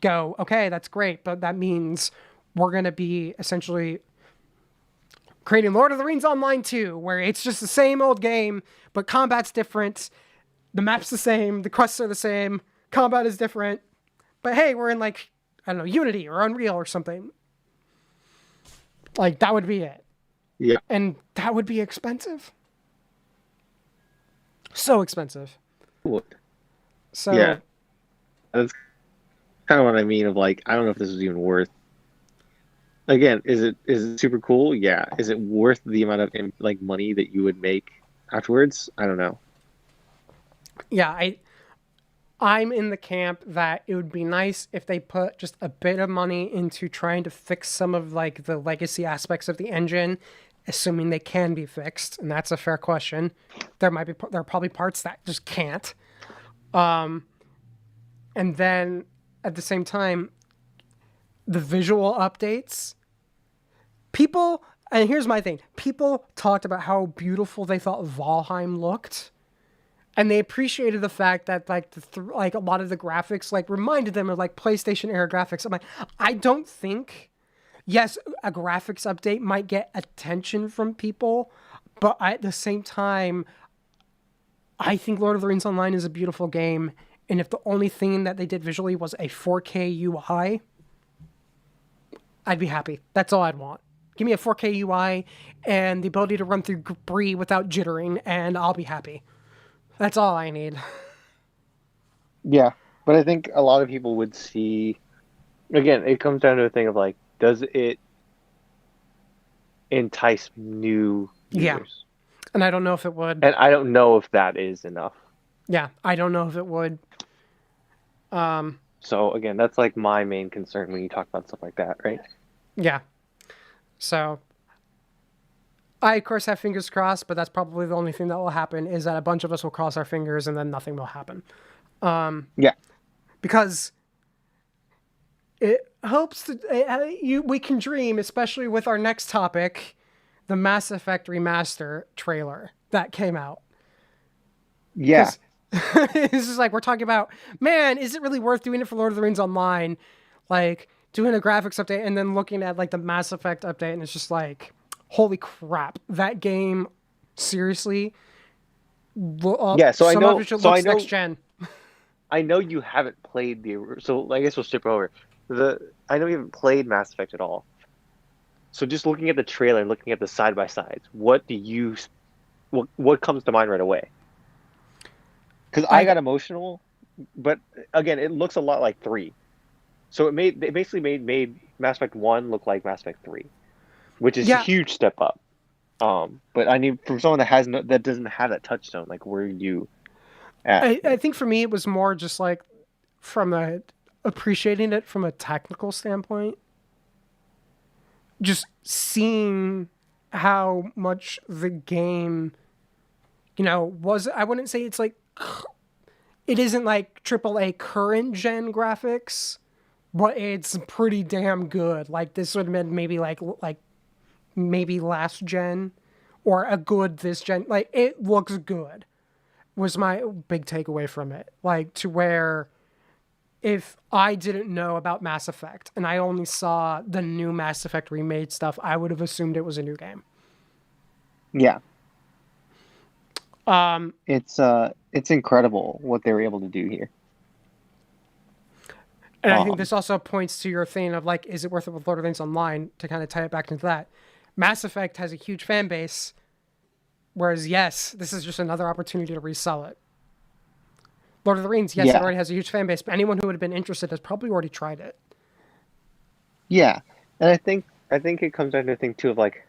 go, okay, that's great, but that means we're going to be essentially creating Lord of the Rings Online 2, where it's just the same old game, but combat's different. The map's the same. The quests are the same. Combat is different. But hey, we're in like, I don't know, Unity or Unreal or something. Like, that would be it. Yeah. And that would be expensive. So expensive. Would. So yeah. That's kind of what I mean of like, I don't know if this is even worth. Again, is it super cool? Yeah. Is it worth the amount of like money that you would make afterwards? I don't know. Yeah, I'm in the camp that it would be nice if they put just a bit of money into trying to fix some of like the legacy aspects of the engine, assuming they can be fixed, and that's a fair question. There are probably parts that just can't. And then at the same time, the visual updates. People, and here's my thing. People talked about how beautiful they thought Valheim looked. And they appreciated the fact that like like a lot of the graphics like reminded them of like PlayStation era graphics. I'm like, I don't think, yes, a graphics update might get attention from people, but at the same time, I think Lord of the Rings Online is a beautiful game. And if the only thing that they did visually was a 4K UI, I'd be happy. That's all I'd want. Give me a 4K UI and the ability to run through Bree without jittering, and I'll be happy. That's all I need. Yeah, but I think a lot of people would see, again, it comes down to a thing of like, does it entice new users? Yeah. And I don't know if it would. And I don't know if that is enough. Yeah, I don't know if it would. So again, that's like my main concern when you talk about stuff like that, right? Yeah. So I, of course, have fingers crossed, but that's probably the only thing that will happen is that a bunch of us will cross our fingers and then nothing will happen. Yeah. Because it hopes we can dream, especially with our next topic, the Mass Effect Remaster trailer that came out. Yeah. It's just like we're talking about, man, is it really worth doing it for Lord of the Rings Online? Like doing a graphics update and then looking at like the Mass Effect update, and it's just like, holy crap, that game, seriously, Yeah, so I some of know, it should looks next gen. I know you haven't played so I guess we'll skip over the. I know you haven't played Mass Effect at all. So just looking at the trailer and looking at the side by sides, what comes to mind right away? Because I I got emotional, but again, it looks a lot like three. So it basically made Mass Effect 1 look like Mass Effect 3, which is a yeah, huge step up. But I need from someone that that doesn't have that touchstone, like where are you at I here? think for me it was more just like from a appreciating it from a technical standpoint, just seeing how much the game, was. I wouldn't say it's like it isn't like AAA current gen graphics, but it's pretty damn good. Like this would have been maybe like maybe last gen or a good this gen. Like it looks good was my big takeaway from it. Like to where if I didn't know about Mass Effect and I only saw the new Mass Effect remade stuff, I would have assumed it was a new game. Yeah, Um, it's incredible what they were able to do here. and I think Um, this also points to your thing of like, is it worth it with Lord of the Rings Online to kind of tie it back into that? Mass Effect has a huge fan base, whereas yes, this is just another opportunity to resell it. Lord of the Rings, yes, it yeah, already has a huge fan base, but anyone who would have been interested has probably already tried it. yeah, and I think it comes down to a thing too of like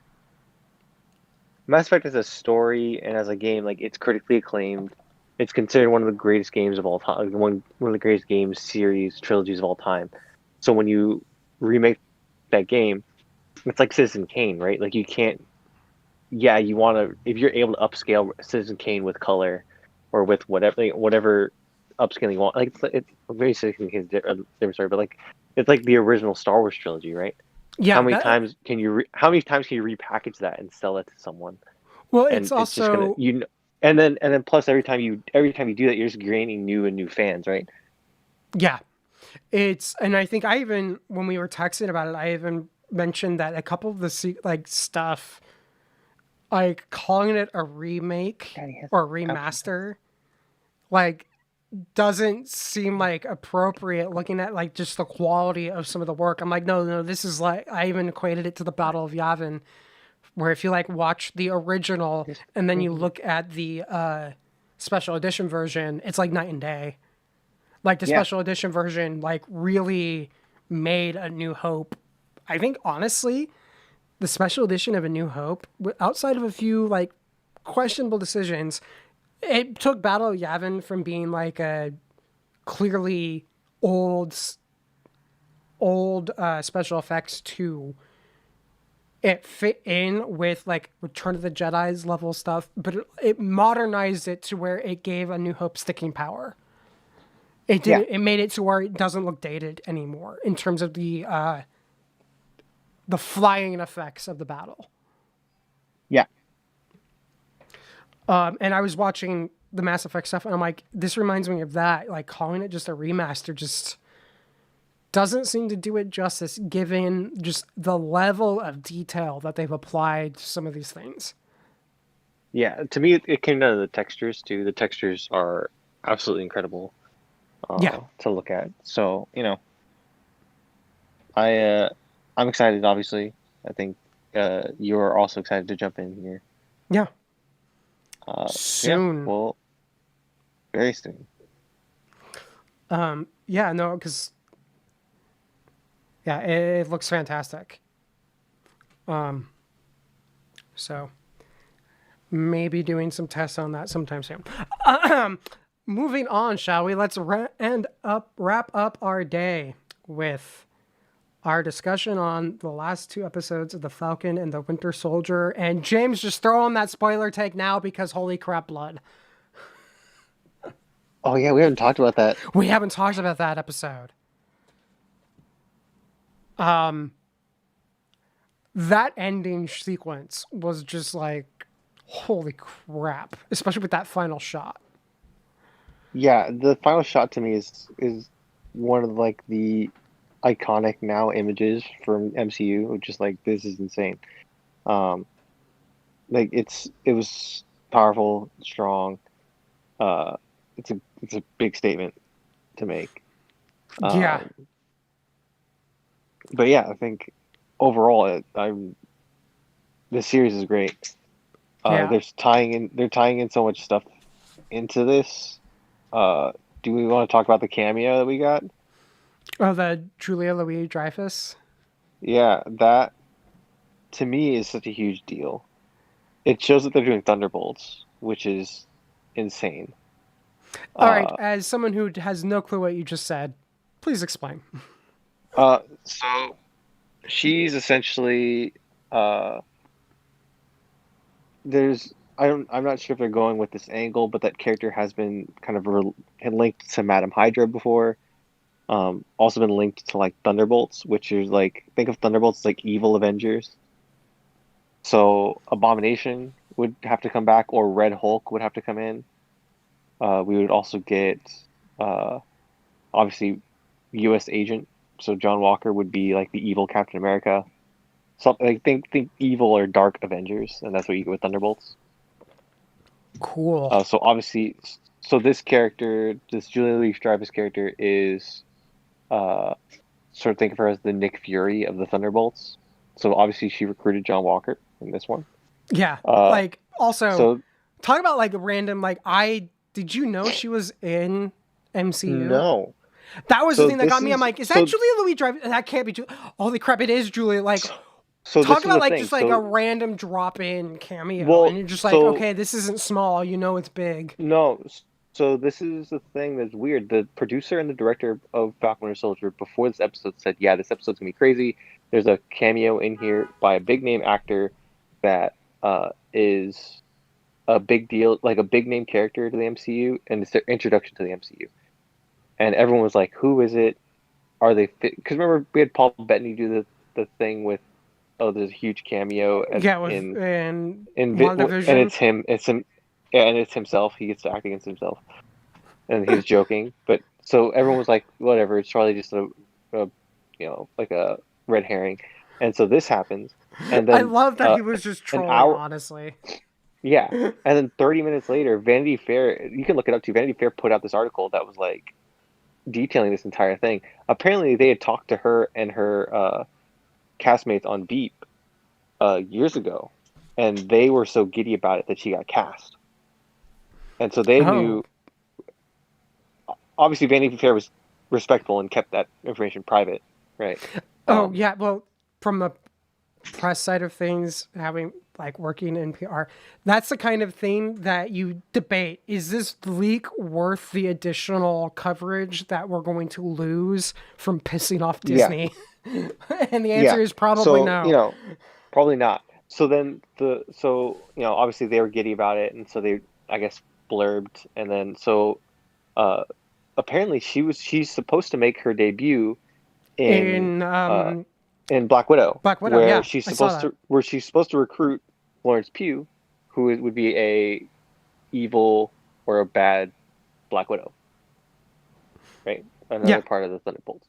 Mass Effect as a story and as a game, like it's critically acclaimed. It's considered one of the greatest games of all time, like, one of the greatest games series trilogies of all time. So when you remake that game, it's like Citizen Kane, right? Like you can't. Yeah, you want to if you're able to upscale Citizen Kane with color or with whatever upscaling you want. Like it's very Citizen Kane's different story, but like it's like the original Star Wars trilogy, right? Yeah, that How many times can you repackage that and sell it to someone? well, it's And it's just gonna also and then plus every time you do that, you're just gaining new fans, right? yeah, it's and I think I even when we were texting about it, I even mentioned that a couple of the like stuff, like calling it a remake Daddy has or a couch. remaster, like doesn't seem like appropriate looking at like just the quality of some of the work. I'm like, no, no, this is like I even equated it to the Battle of Yavin, where if you like watch the original This and then you baby. look at the special edition version, it's like night and day. Like the Yeah, special edition version, like really made A New Hope. I think honestly, the special edition of A New Hope, outside of a few like questionable decisions, it took Battle of Yavin from being like a clearly old special effects to it fit in with like Return of the Jedi's level stuff, but it modernized it to where it gave A New Hope sticking power. It yeah, didn't. It made it to where it doesn't look dated anymore in terms of the flying effects of the battle. yeah, And I was watching the Mass Effect stuff, and I'm like, this reminds me of that. Like calling it just a remaster just doesn't seem to do it justice, given just the level of detail that they've applied to some of these things. yeah. To me, it came down to the textures too. The textures are absolutely incredible Yeah, to look at. So I I'm excited. Obviously, I think you're also excited to jump in here. yeah. So yeah, Soon. well, very soon. Yeah, no, because yeah, it looks fantastic. So maybe doing some tests on that sometime soon. Moving on, shall we? Let's wrap up our day with our discussion on the last two episodes of the Falcon and the Winter Soldier. And James, just throw on that spoiler take now because holy crap, blood. Oh yeah, we haven't talked about that. We haven't talked about that episode. That ending sequence was just like, holy crap, especially with that final shot. Yeah, the final shot to me is one of like the iconic now images from MCU, which is like this is insane. Um, like it was powerful, strong. Uh, it's a big statement to make. Yeah, Um, but yeah, I think overall, I'm the series is great. yeah. They're tying in so much stuff into this. Uh, do we want to talk about the cameo that we got? Oh, the Julia Louis Dreyfus. Yeah, that to me is such a huge deal. It shows that they're doing Thunderbolts, which is insane. All right, Uh, as someone who has no clue what you just said, please explain. so she's essentially uh, there's I'm not sure if they're going with this angle, but that character has been kind of linked to Madam Hydra before. Also been linked to like Thunderbolts, which is like think of Thunderbolts like evil Avengers. So Abomination would have to come back, or Red Hulk would have to come in. We would also get uh, obviously U.S. agent. So John Walker would be like the evil Captain America. Something like think evil or dark Avengers, and that's what you get with Thunderbolts. Cool. So obviously, so this character, this Julia Louis-Dreyfus character, is uh, sort of think of her as the Nick Fury of the Thunderbolts. So obviously, she recruited John Walker in this one. Yeah. Uh, Like, also, so talk about like random, like, did you know she was in MCU? no, That was the so thing that this got me. I'm is like, is that Julia Louis Dreyfus? That can't be Julia. Holy crap, it is Julia. Like, so, so talk this is about the like thing. just like a So random drop in cameo. And well, you're just like, so okay, this isn't small. You know it's big. no, so this is the thing that's weird. The producer and the director of Falcon Winter Soldier before this episode said, "Yeah, this episode's gonna be crazy. There's a cameo in here by a big name actor that is a big deal, like a big name character to the MCU, and it's their introduction to the MCU." And everyone was like, "Who is it? Are they fit?" Because remember, we had Paul Bettany do the thing with, "Oh, there's a huge cameo Yeah, with in and WandaVision. it's him, yeah, and it's himself. He gets to act against himself." And he was joking, but so everyone was like, "Whatever, it's probably just a like a red herring." And so this happens, and I then love that he was just an trolling, hour, honestly. yeah, and then 30 minutes later, Vanity Fair, you can look it up too. Vanity Fair put out this article that was like detailing this entire thing. Apparently, they had talked to her and her castmates on Beep years ago, and they were so giddy about it that she got cast, and so they Oh. knew. Obviously, Vanity Fair was respectful and kept that information private, right? Oh, Um, yeah. Well, from the press side of things, having like working in PR, that's the kind of thing that you debate. Is this leak worth the additional coverage that we're going to lose from pissing off yeah, Disney? And the answer yeah. is probably So no. probably not. So then obviously they were giddy about it, and so they I guess blurbed, and then uh, apparently she's supposed to make her debut in In uh in Black Widow, Black Widow, yeah, I saw that. where she's supposed to recruit Florence Pugh, who would be a evil or a bad Black Widow, right? Yeah. Another part of the Thunderbolts.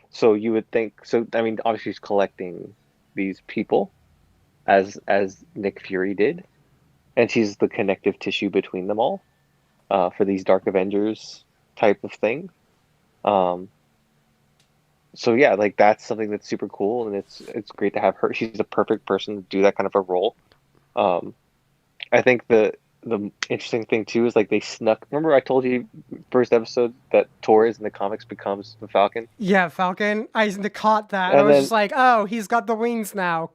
So you would think so. I mean, obviously she's collecting these people as Nick Fury did, and she's the connective tissue between them all for these Dark Avengers type of thing. Um, so yeah, like that's something that's super cool, and it's great to have her. She's a perfect person to do that kind of a role. Um, I think the interesting thing too is like they snuck. Remember, I told you first episode that Torres in the comics becomes the Falcon, Yeah, Falcon. I caught that, and I and was just then like, "Oh, he's got the wings now."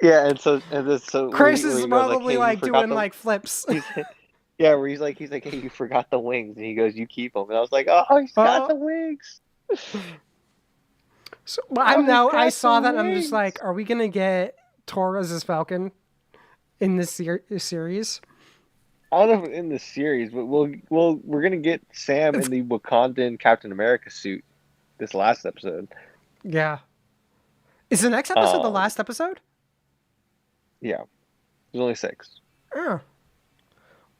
yeah, and then so Chris where is he goes like, probably "Hey, you like forgot doing the," like flips. he's yeah, where he's like, "Hey, you forgot the wings," and he goes, "You keep them," and I was like, "Oh, he's got Oh, the wings. so Oh, I'm he's now. I got the saw that. And I'm just like, wings." are we gonna get Torres as Falcon in this series? I don't know if in the series, but we're gonna get Sam It's in the Wakandan Captain America suit this last episode. yeah. Is the next episode the Um, last episode? yeah, there's only six. Oh.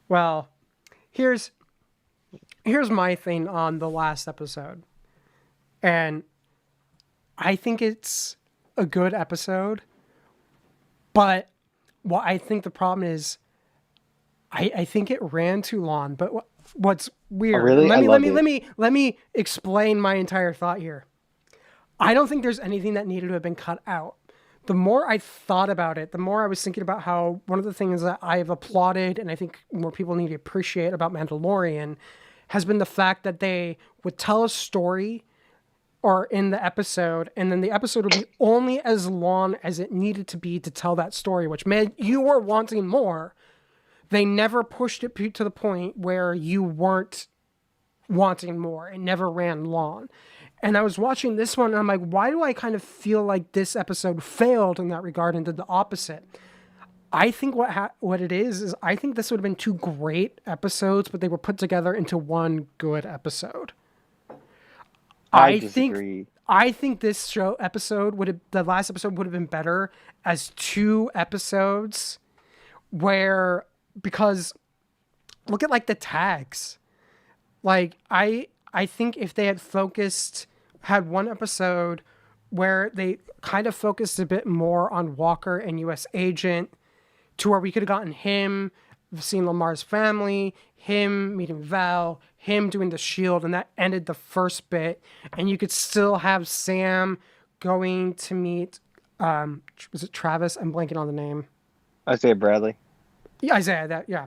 Well, here's here's my thing on the last episode, and I think it's a good episode, but what I think the problem is, I think it ran too long. But what's Oh, weird, and really? I loved it. let me explain my entire thought here. I don't think there's anything that needed to have been cut out. The more I thought about it, the more I was thinking about how one of the things that I've applauded and I think more people need to appreciate about Mandalorian has been the fact that they would tell a story or in the episode, and then the episode would be only as long as it needed to be to tell that story, which meant you were wanting more. They never pushed it to the point where you weren't wanting more. It never ran long. And I was watching this one and I'm like, why do I kind of feel like this episode failed in that regard and did the opposite? I think what it is I think this would have been two great episodes, but they were put together into one good episode. I I think disagree. I think this show episode would have the last episode would have been better as two episodes where because look at like the tags. Like I think if they had had one episode where they kind of focused a bit more on Walker and US Agent to where we could have gotten him seeing Lamar's family, him meeting Val, him doing the shield, and that ended the first bit. And you could still have Sam going to meet was it Travis? I'm blanking on the name. Isaiah Bradley. Yeah, Isaiah, that yeah.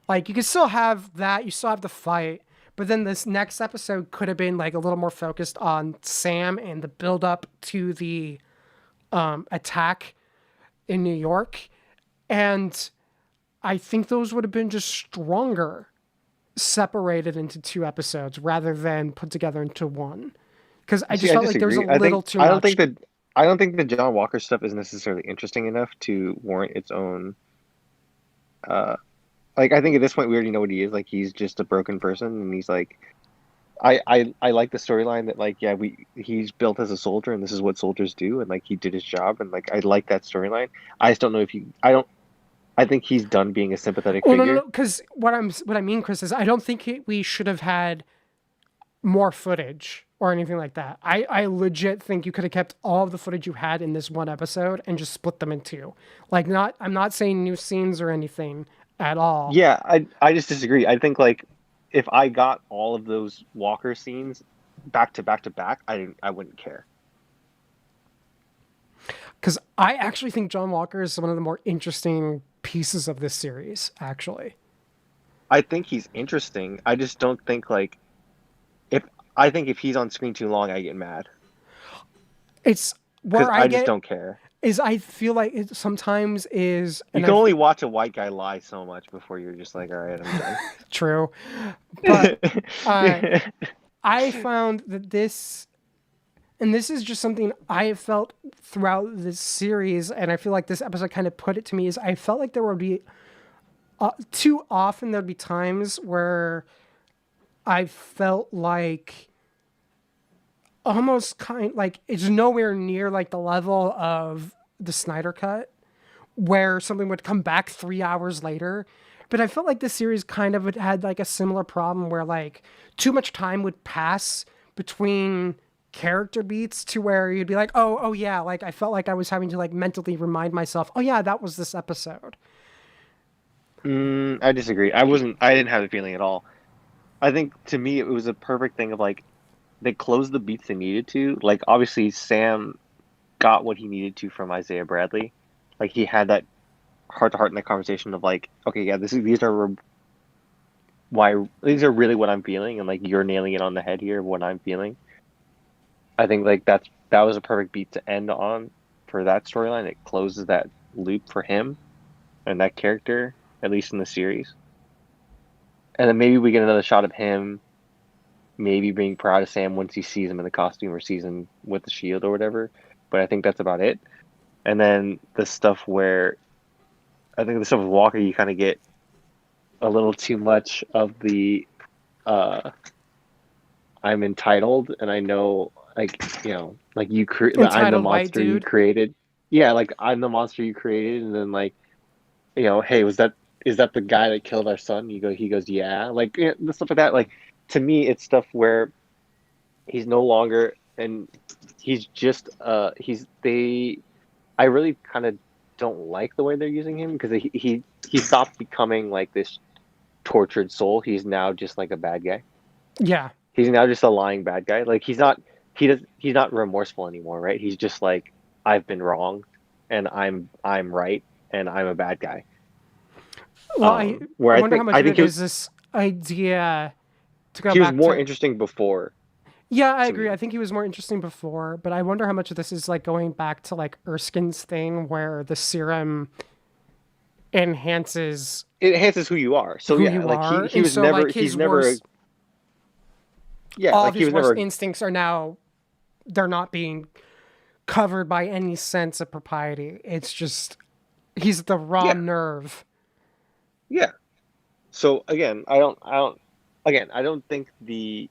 Like you could still have that, you still have the fight, but then this next episode could have been like a little more focused on Sam and the build up to the attack in New York. And I think those would have been just stronger separated into two episodes rather than put together into one. Because I See, just I felt like there was a disagree. little too I don't much. think that I don't think the John Walker stuff is necessarily interesting enough to warrant its own. Uh, like I think at this point we already know what he is. Like he's just a broken person, and he's like, I like the storyline that like yeah he's built as a soldier, and this is what soldiers do, and like he did his job, and like I like that storyline. I just don't know if you. I don't. I think he's done being a sympathetic Oh no, no, no. figure. Because what I mean, Chris, is I don't think we should have had more footage or anything like that. I legit think you could have kept all of the footage you had in this one episode and just split them in two. Like not I'm not saying new scenes or anything at all. Yeah, I just disagree. I think like if I got all of those Walker scenes back to back to back, I wouldn't care. Because I actually think John Walker is one of the more interesting pieces of this series, actually. I think he's interesting. I just don't think like if I think if he's on screen too long, I get mad It's because where I I just get don't care. is I feel like it sometimes is You and can I only watch a white guy lie so much before you're just like, all right, I'm done. true. But uh I found that and this is just something I have felt throughout this series, and I feel like this episode kind of put it to me, is I felt like there would be too often there'd be times where I felt like almost like it's nowhere near like the level of the Snyder cut where something would come back 3 hours later. But I felt like this series kind of had like a similar problem where like too much time would pass between character beats to where you'd be like, oh yeah, like I felt like I was having to like mentally remind myself, oh yeah, that was this episode. I disagree. I wasn't. I didn't have the feeling at all. I think to me it was a perfect thing of like they closed the beats they needed to. Like obviously Sam got what he needed to from Isaiah Bradley. Like he had that heart to heart in the conversation of like, okay, yeah, these are really what I'm feeling, and like you're nailing it on the head here of what I'm feeling. I think like that was a perfect beat to end on for that storyline. It closes that loop for him and that character, at least in the series. And then maybe we get another shot of him maybe being proud of Sam once he sees him in the costume or sees him with the shield or whatever. But I think that's about it. And then the stuff where I think the stuff with Walker, you kind of get a little too much of the uh, I'm entitled and I know, like, you know, like I'm the Entitled white monster you dude. created. Yeah, like I'm the monster you created, and then like, you know, hey, is that the guy that killed our son? He goes, yeah, like the stuff like that. Like to me, it's stuff where he's no longer, and he's just I really kind of don't like the way they're using him because he stopped becoming like this tortured soul. He's now just like a bad guy. Yeah. He's now just a lying bad guy. Like he's not remorseful anymore, right? He's just like, I've been wrong, and I'm right, and I'm a bad guy. Well, I Where wonder how much I of think it is this idea to go he was back more to. interesting before Yeah, I to agree. me. I think he was more interesting before, but I wonder how much of this is like going back to like Erskine's thing where the serum enhances It enhances who you are. So who yeah, you like are. he And was so never like he's never yeah, all of like he his was worst never instincts are now, they're not being covered by any sense of propriety. It's just, he's the raw yeah, nerve. yeah. So again, I don't think the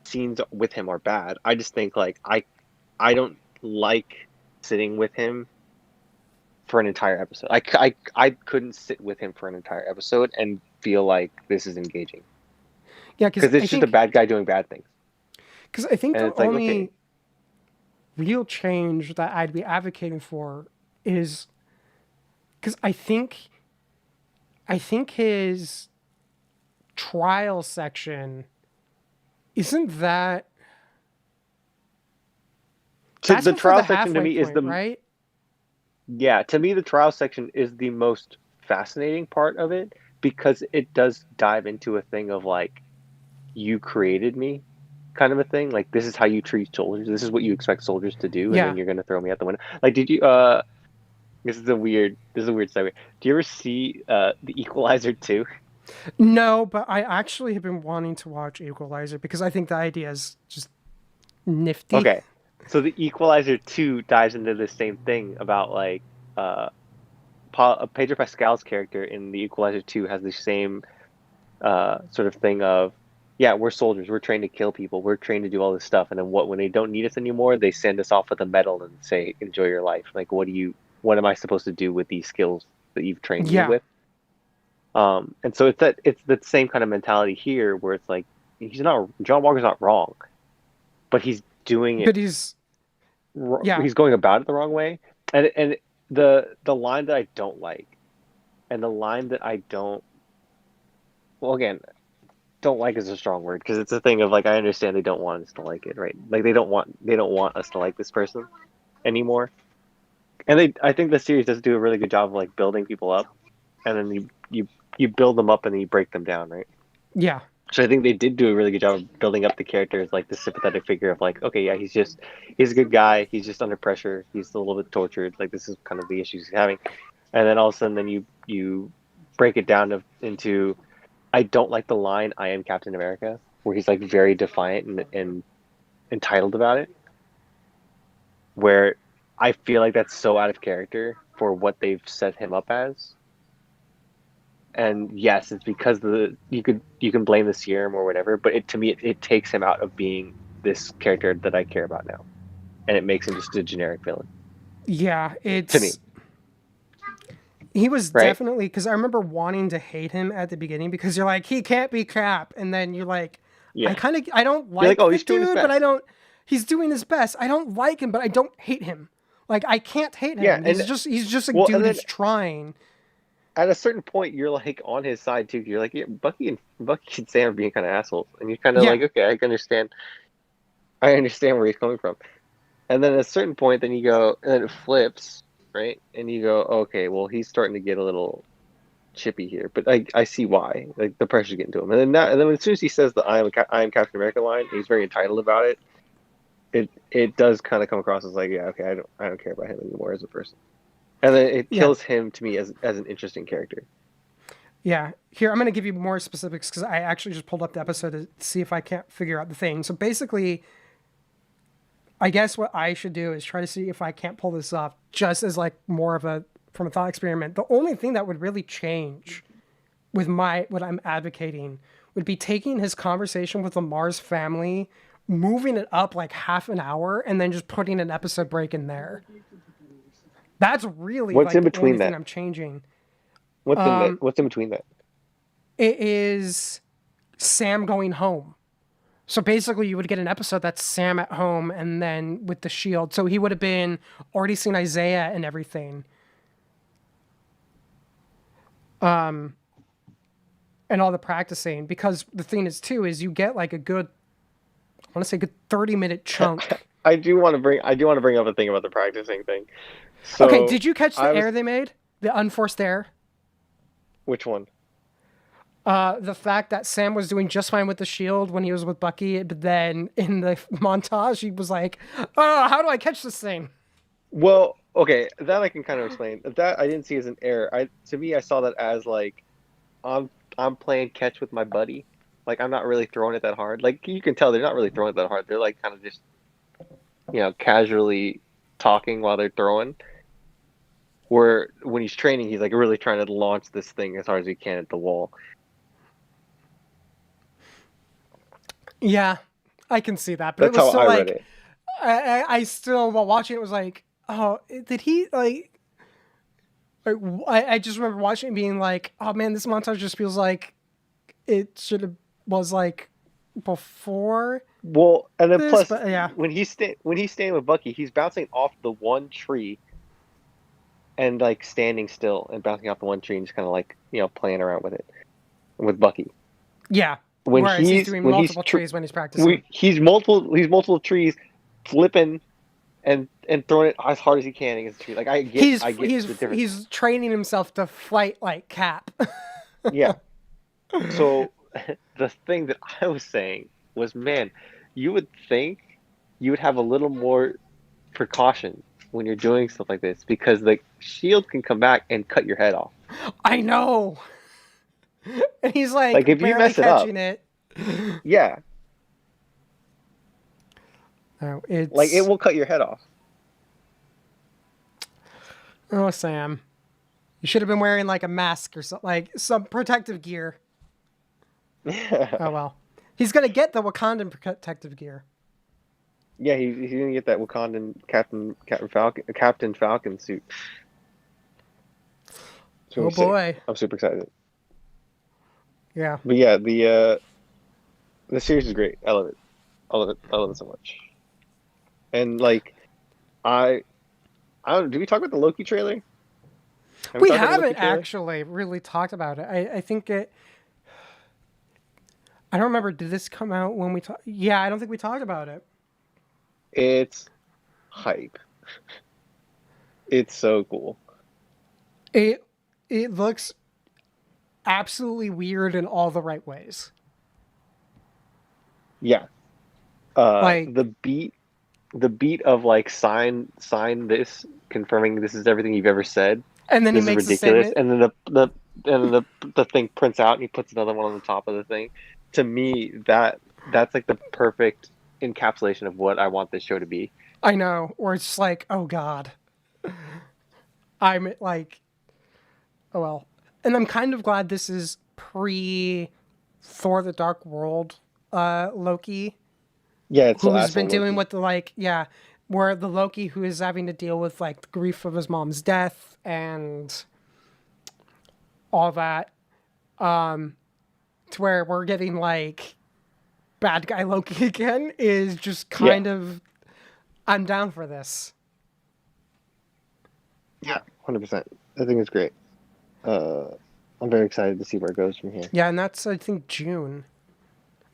scenes with him are bad. I just think like I don't like sitting with him for an entire episode. I couldn't sit with him for an entire episode and feel like this is engaging Yeah, because it's just a bad guy doing bad things, because I think and the it's like okay, only real change that I'd be advocating for is because I think his trial section isn't that so that's the before the trial section to halfway me is point, the right? yeah to me the trial section is the most fascinating part of it because it does dive into a thing of like you created me kind of a thing. Like this is how you treat soldiers. This is what you expect soldiers to do, and then Yeah. you're gonna throw me out the window. Like, did you? This is a weird segue. Do you ever see the Equalizer 2? No, but I actually have been wanting to watch Equalizer because I think the idea is just nifty. Okay, so the Equalizer 2 dives into the same thing about like uh, Pedro Pascal's character in the Equalizer 2 has the same sort of thing of yeah, we're soldiers. We're trained to kill people. We're trained to do all this stuff. And then when they don't need us anymore, they send us off with a medal and say, "Enjoy your life." Like, what am I supposed to do with these skills that you've trained me Yeah, with? And so it's that same kind of mentality here, where it's like John Walker's not wrong, but he's doing it. but yeah, He's going about it the wrong way. And the line that I don't like, and the line that I don't, well, again, don't like is a strong word because it's a thing of like I understand they don't want us to like it, right? Like they don't want us to like this person anymore. And I think the series does do a really good job of like building people up, and then you build them up and then you break them down, right? yeah, So I think they did do a really good job of building up the character as like the sympathetic figure of like, okay, yeah, he's a good guy, he's just under pressure, he's a little bit tortured, like this is kind of the issues he's having, and then all of a sudden then you break it down into I don't like the line "I am Captain America," where he's like very defiant and entitled about it. Where I feel like that's so out of character for what they've set him up as. And yes, it's because you can blame the serum or whatever, but to me it takes him out of being this character that I care about now, and it makes him just a generic villain yeah. to me, He was right? definitely because I remember wanting to hate him at the beginning because you're like he can't be Cap, and then you're like Yeah, I don't you're like, like oh, the he's doing his dude, but I best. don't. He's doing his best. I don't like him, but I don't hate him. Like I can't hate Yeah, him. and He's just a well, and dude then who's trying. at a certain point you're like on his side too. You're like, yeah, Bucky and Sam are being kind of assholes, and you're kind of Yeah, like, okay, I understand where he's coming from. And then at a certain point, then you go, and then it flips, right? And you go, okay, well, he's starting to get a little chippy here, but I see why. Like the pressure's getting to him, and then as soon as he says the I am Captain America" line, he's very entitled about it. It does kind of come across as like, yeah, okay, I don't care about him anymore as a person, and then it yeah, kills him to me as an interesting character. yeah. Here I'm gonna give you more specifics because I actually just pulled up the episode to see if I can't figure out the thing. So basically, I guess what I should do is try to see if I can't pull this off just as like more of a from a thought experiment. The only thing that would really change with what I'm advocating would be taking his conversation with the Mars family, moving it up like half an hour, and then just putting an episode break in there. That's really What's like in the only between thing that? I'm changing. What's in between that? It is Sam going home. So basically, you would get an episode that's Sam at home and then with the shield. So he would have been already seen Isaiah and everything. And all the practicing. Because the thing is, too, is you get like a good, I want to say, good 30-minute chunk. I do want to bring up a thing about the practicing thing. So okay, did you catch the air they made? The unforced air? Which one? The fact that Sam was doing just fine with the shield when he was with Bucky, but then in the montage, he was like, "Oh, how do I catch this thing?" Well, okay, that I can kind of explain. That I didn't see as an error. To me, I saw that as like, I'm playing catch with my buddy. Like I'm not really throwing it that hard. Like you can tell they're not really throwing it that hard. They're like kind of just, casually talking while they're throwing. Where when he's training, he's like really trying to launch this thing as hard as he can at the wall. Yeah, I can see that. But That's it was how still I like, read it. I still, while watching it, was like, oh, did he, like I just remember watching it being like, oh man, this montage just feels like it should have, was like, before. Well, and then this, plus, but, yeah. when he's staying with Bucky, he's bouncing off the one tree and like standing still and bouncing off the one tree and just kind of like, playing around with it with Bucky. Yeah. When Whereas he's doing multiple trees when he's practicing. He's multiple trees, flipping and throwing it as hard as he can against the tree. Like I get the difference. He's training himself to fight like Cap. Yeah. So the thing that I was saying was, man, you would think you would have a little more precaution when you're doing stuff like this because the shield can come back and cut your head off. I know. And he's like if you mess catching it up, it. Yeah. No, it's like it will cut your head off. Oh, Sam. You should have been wearing like a mask or something, like some protective gear. Oh well. He's gonna get the Wakandan protective gear. Yeah, he's gonna get that Wakandan Captain Falcon suit. Oh boy. I'm super excited. Yeah. But yeah, the series is great. I love it. I love it so much. And like, I don't know, did we talk about the Loki trailer? We haven't actually really talked about it. I think it. I don't remember. Did this come out when we talked? Yeah, I don't think we talked about it. It's hype. It's so cool. It looks absolutely weird in all the right ways. Yeah. Like the beat of like sign this, confirming this is everything you've ever said. And then this he makes is ridiculous. And then the thing prints out and he puts another one on the top of the thing. To me, that's like the perfect encapsulation of what I want this show to be. I know, or it's just like, oh god. I'm like, oh well. And I'm kind of glad this is pre Thor the Dark World Loki. Yeah, it's who's been dealing with where the Loki who is having to deal with like the grief of his mom's death and all that. To where we're getting like bad guy Loki again is just kind of, I'm down for this. Yeah, 100%. I think it's great. I'm very excited to see where it goes from here. Yeah, and that's, I think, June.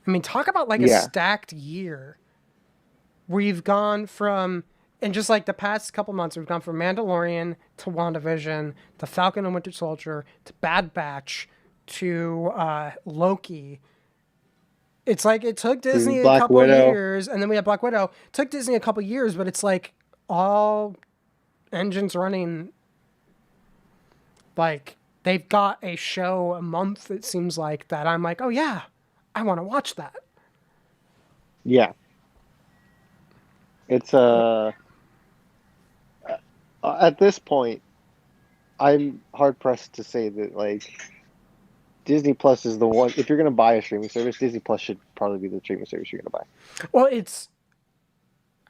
I mean, talk about like a stacked year. We've gone from, in just like the past couple months, we've gone from Mandalorian to WandaVision to Falcon and Winter Soldier to Bad Batch to Loki. It's like it took Disney a couple years, and then we had Black Widow. It took Disney a couple years, but it's like all engines running. Like they've got a show a month, it seems like, that I'm like, oh yeah, I want to watch that. Yeah. It's at this point, I'm hard pressed to say that like Disney Plus is the one. If you're going to buy a streaming service, Disney Plus should probably be the streaming service you're going to buy. Well,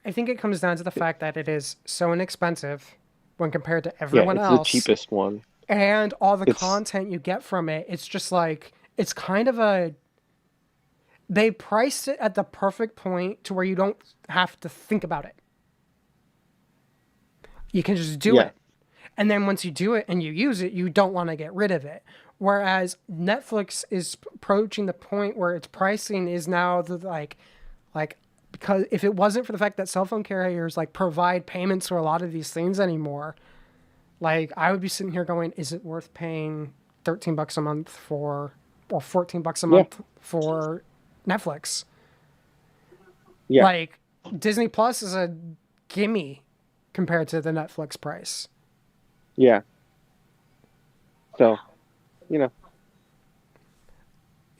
I think it comes down to the fact that it is so inexpensive when compared to everyone else. It's the cheapest one. And all the content you get from it, it's just like, it's kind of they priced it at the perfect point to where you don't have to think about it. You can just do it. And then once you do it and you use it, you don't want to get rid of it. Whereas Netflix is approaching the point where its pricing is now like because if it wasn't for the fact that cell phone carriers like provide payments for a lot of these things anymore, like I would be sitting here going, is it worth paying $13 a month for, or $14 a month for Netflix? Yeah. Like Disney Plus is a gimme compared to the Netflix price. Yeah. So, you know.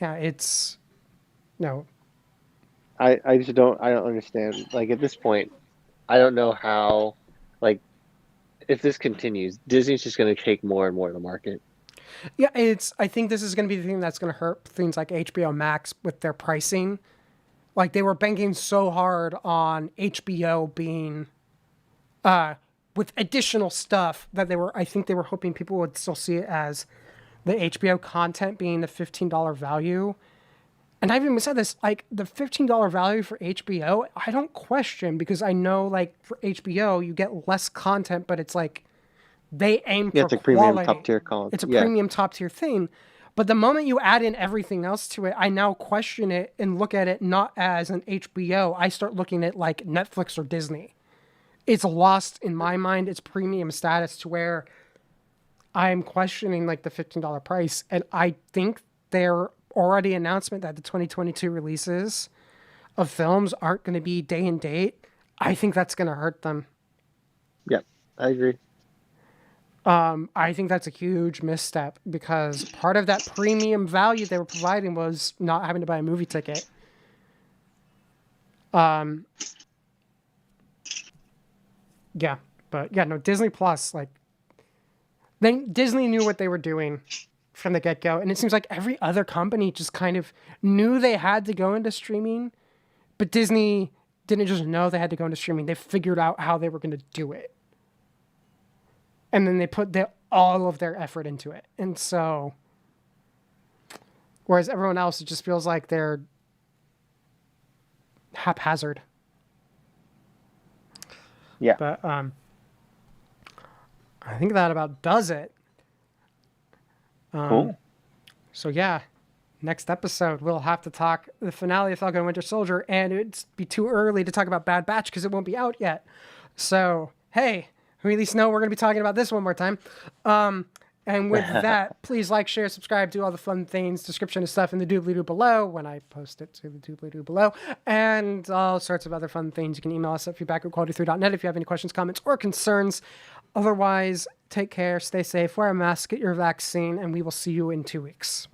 Yeah, it's no. I just don't understand. Like at this point, I don't know how, like, if this continues, Disney's just going to take more and more of the market. Yeah, I think this is going to be the thing that's going to hurt things like HBO Max with their pricing. Like they were banking so hard on HBO being with additional stuff that I think they were hoping people would still see it as the HBO content being the $15 value. And I've even said this, like the $15 value for HBO, I don't question, because I know like for HBO you get less content, but it's like they aim for it's a quality. premium top tier content. It's a premium top tier thing. But the moment you add in everything else to it, I now question it and look at it not as an HBO. I start looking at like Netflix or Disney. It's lost in my mind its premium status to where I'm questioning like the $15 price. And I think their already announcement that the 2022 releases of films aren't going to be day and date, I think that's going to hurt them. Yeah, I agree. I think that's a huge misstep, because part of that premium value they were providing was not having to buy a movie ticket. Yeah, but yeah, no, Disney Plus, like, then Disney knew what they were doing from the get-go, and it seems like every other company just kind of knew they had to go into streaming, but Disney didn't just know they had to go into streaming. They figured out how they were going to do it. And then they put all of their effort into it. And so, whereas everyone else, it just feels like they're haphazard. Yeah. But I think that about does it. Cool. So yeah, next episode we'll have to talk the finale of Falcon and Winter Soldier, and it'd be too early to talk about Bad Batch because it won't be out yet. So hey, we at least know we're going to be talking about this one more time. And with that, please like, share, subscribe, do all the fun things, description of stuff in the doobly-doo below when I post it to the doobly-doo below, and all sorts of other fun things. You can email us at feedback@quality3.net if you have any questions, comments, or concerns. Otherwise, take care, stay safe, wear a mask, get your vaccine, and we will see you in 2 weeks.